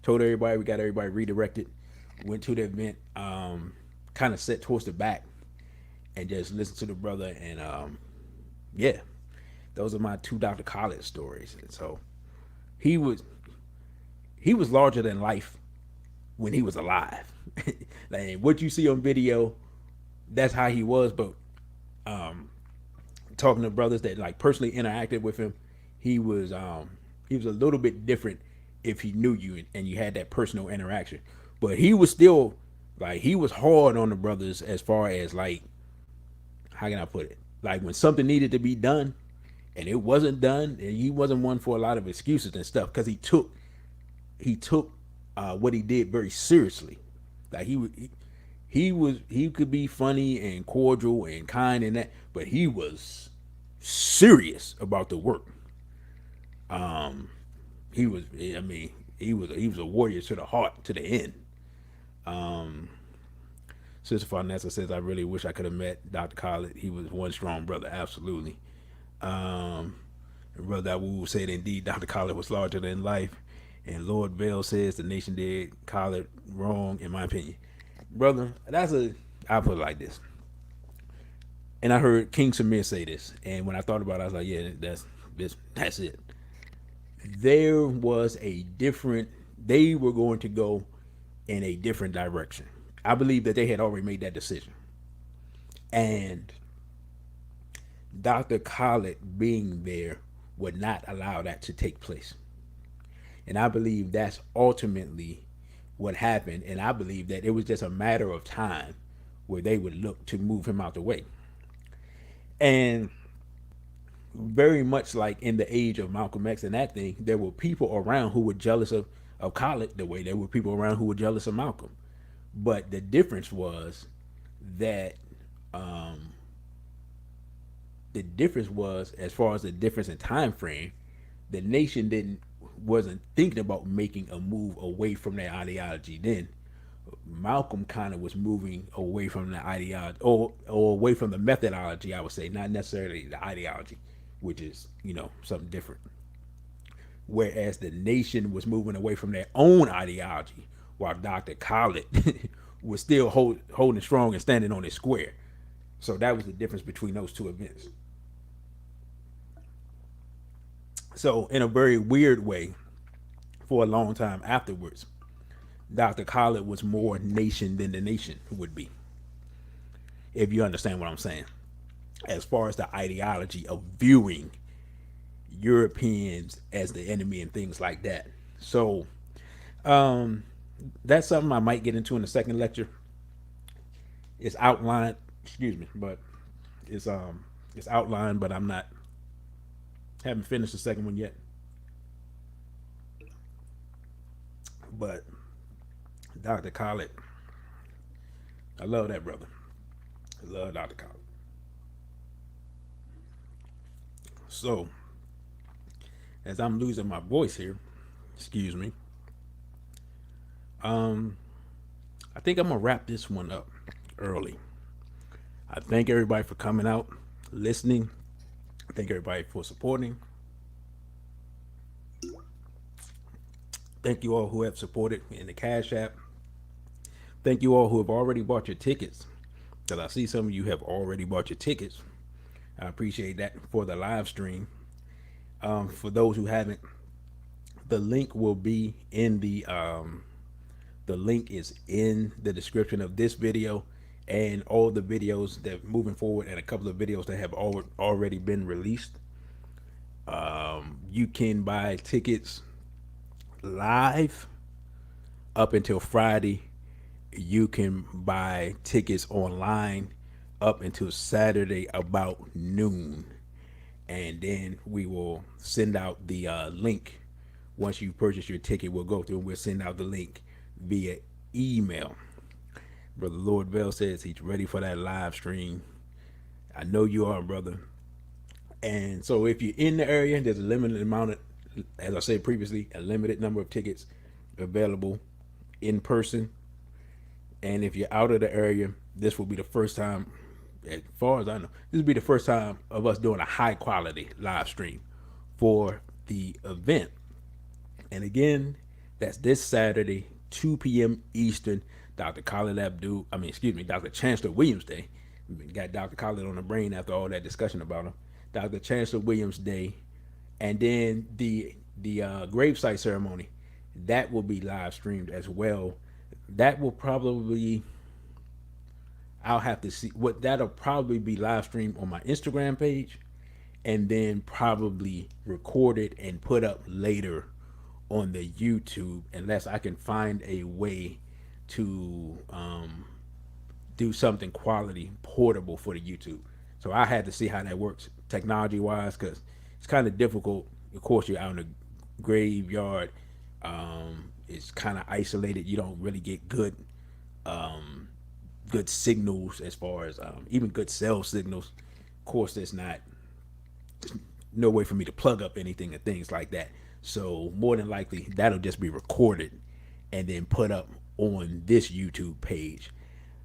told everybody, we got everybody redirected, went to the event, kind of sat towards the back and just listened to the brother. And yeah, those are my two Dr. Collins stories. And so he was larger than life when he was alive. Like what you see on video, that's how he was. But talking to brothers that like personally interacted with him, he was a little bit different if he knew you and you had that personal interaction. But he was still like, he was hard on the brothers as far as like, how can I put it? Like when something needed to be done and it wasn't done, and he wasn't one for a lot of excuses and stuff, because he took what he did very seriously. Like he could be funny and cordial and kind and that, but he was serious about the work. He was a warrior to the heart, to the end. Sister Farnessa says, I really wish I could have met Dr. Collins. He was one strong brother, absolutely. Brother Awu said, indeed, Dr. Collins was larger than life. And Lord Bell says the nation did Collins wrong, in my opinion. Brother, I'll put it like this. And I heard King Samir say this, and when I thought about it, I was like, yeah, that's it. They were going to go in a different direction. I believe that they had already made that decision. And Dr. Khaled being there would not allow that to take place. And I believe that's ultimately what happened. And I believe that it was just a matter of time where they would look to move him out the way. And very much like in the age of Malcolm X and that thing, there were people around who were jealous of Khaled the way there were people around who were jealous of Malcolm. But the difference was that as far as the difference in time frame, the nation wasn't thinking about making a move away from that ideology then. Malcolm kind of was moving away from the ideology, or away from the methodology, I would say, not necessarily the ideology, which is, something different. Whereas the nation was moving away from their own ideology, while Dr. Khaled was still holding strong and standing on his square. So that was the difference between those two events. So, in a very weird way, for a long time afterwards, Dr. Khaled was more nation than the nation would be, if you understand what I'm saying, as far as the ideology of viewing Europeans as the enemy and things like that. So, um, that's something I might get into in the second lecture. It's outlined, excuse me, but it's it's outlined, but I'm not haven't finished the second one yet. But Dr. Khaled, I love that brother. I love Dr. Khaled. So, as I'm losing my voice here, excuse me, um, I think I'm gonna wrap this one up early. I thank everybody for coming out, listening. I thank everybody for supporting. Thank you all who have supported in the Cash App. Thank you all who have already bought your tickets. Because I see some of you have already bought your tickets. I appreciate that for the live stream. For those who haven't, the link will be in the link is in the description of this video and all the videos that moving forward and a couple of videos that have already been released. You can buy tickets live up until Friday. You can buy tickets online up until Saturday about noon. And then we will send out the link. Once you purchase your ticket, we'll go through and we'll send out the link via email. Brother Lord Bell says he's ready for that live stream. I know you are, brother. And so if you're in the area, there's a limited amount of, as I said previously, a limited number of tickets available in person. And if you're out of the area, this will be the first time, as far as I know, this will be the first time of us doing a high quality live stream for the event. And again, that's this Saturday, 2 p.m. Eastern. Dr. Khaled Abdul, Dr. Chancellor Williams Day. Got Dr. Khaled on the brain after all that discussion about him. Dr. Chancellor Williams Day, and then the gravesite ceremony that will be live streamed as well. That will probably, I'll have to see what that'll probably be live streamed on my Instagram page, and then probably recorded and put up later on the YouTube, unless I can find a way to do something quality portable for the YouTube. So I had to see how that works technology wise, because it's kind of difficult. Of course, you're out in the graveyard. It's kind of isolated. You don't really get good signals as far as even good cell signals. Of course, there's no way for me to plug up anything and things like that. So more than likely, that'll just be recorded and then put up on this YouTube page.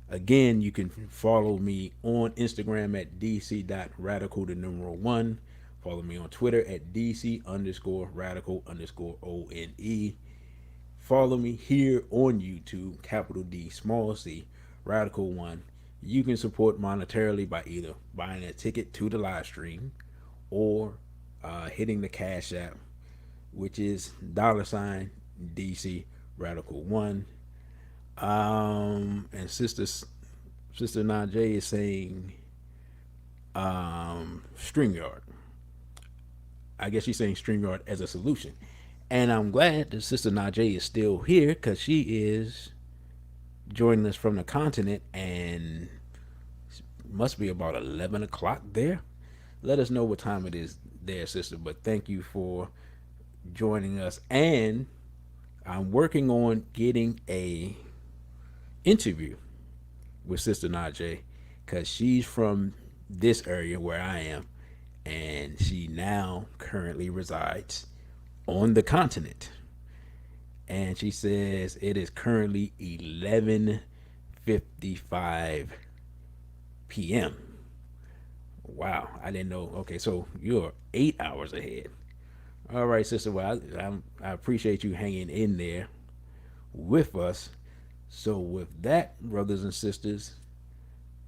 Again, you can follow me on Instagram at dc.radical1. Follow me on Twitter at dc_radical_one. Follow me here on YouTube, capital D, small c, Radical One. You can support monetarily by either buying a ticket to the live stream or hitting the Cash App, which is $ DC Radical One. And Sister Najee is saying StreamYard. I guess she's saying StreamYard as a solution. And I'm glad that Sister Najee is still here, because she is joining us from the continent and must be about 11 o'clock there. Let us know what time it is there, sister. But thank you for joining us. And I'm working on getting a interview with Sister Najee, because she's from this area where I am, and she now currently resides on the continent. And she says it is currently 11:55 p.m. Wow, I didn't know. Okay, so you're 8 hours ahead. All right, sister. Well, I appreciate you hanging in there with us. So with that, brothers and sisters,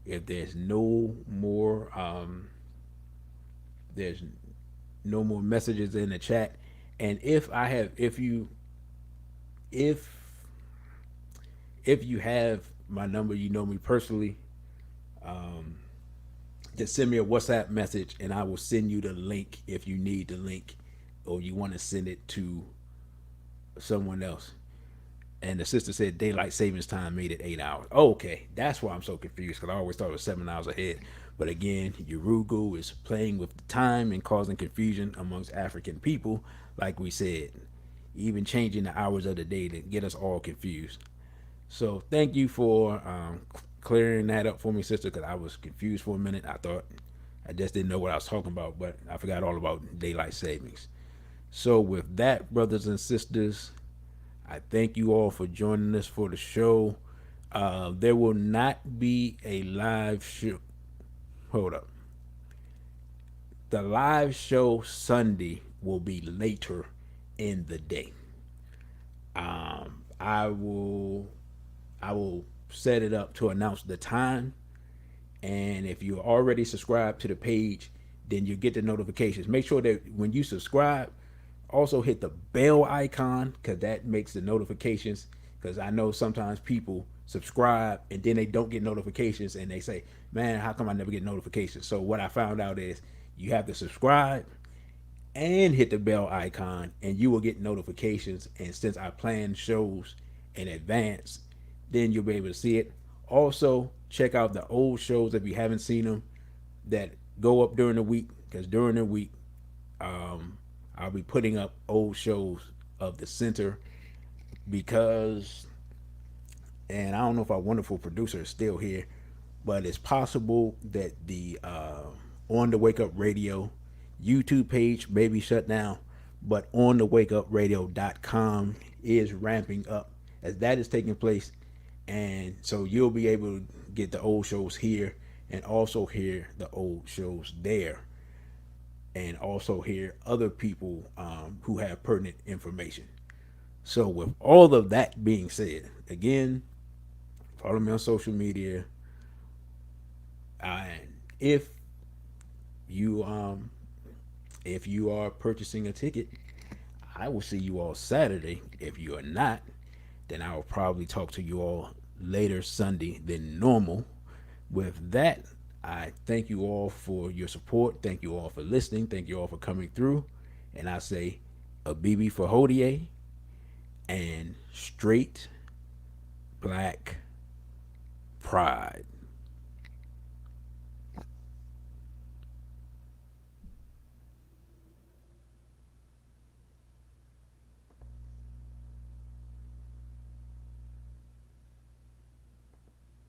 if there's no more, there's no more messages in the chat. And if if you have my number, you know me personally, just send me a WhatsApp message and I will send you the link if you need the link or you want to send it to someone else. And the sister said daylight savings time made it 8 hours. Okay, that's why I'm so confused because I always thought it was 7 hours ahead. But again, Urugu is playing with the time and causing confusion amongst African people, like we said, even changing the hours of the day to get us all confused. So thank you for clearing that up for me, sister, because I was confused for a minute. I thought I just didn't know what I was talking about, but I forgot all about daylight savings. So with that, brothers and sisters, I thank you all for joining us for the show. There will not be a live show. Hold up. The live show Sunday will be later in the day. I will set it up to announce the time, and if you're already subscribed to the page, then you get the notifications. Make sure that when you subscribe, also hit the bell icon because that makes the notifications. Because I know sometimes people subscribe and then they don't get notifications and they say, man, how come I never get notifications? So what I found out is you have to subscribe and hit the bell icon and you will get notifications. And since I plan shows in advance, then you'll be able to see it. Also, check out the old shows if you haven't seen them that go up during the week, because during the week I'll be putting up old shows of the center because, and I don't know if our wonderful producer is still here, but it's possible that the On the Wake Up Radio YouTube page may be shut down, but on the wakeupradio.com is ramping up as that is taking place. And so you'll be able to get the old shows here and also hear the old shows there and also hear other people who have pertinent information. So with all of that being said, again, follow me on social media. And you if you are purchasing a ticket, I will see you all Saturday. If you are not, then I will probably talk to you all later Sunday than normal. With that, I thank you all for your support. Thank you all for listening. Thank you all for coming through. And I say, a BB for Hodie and straight black pride.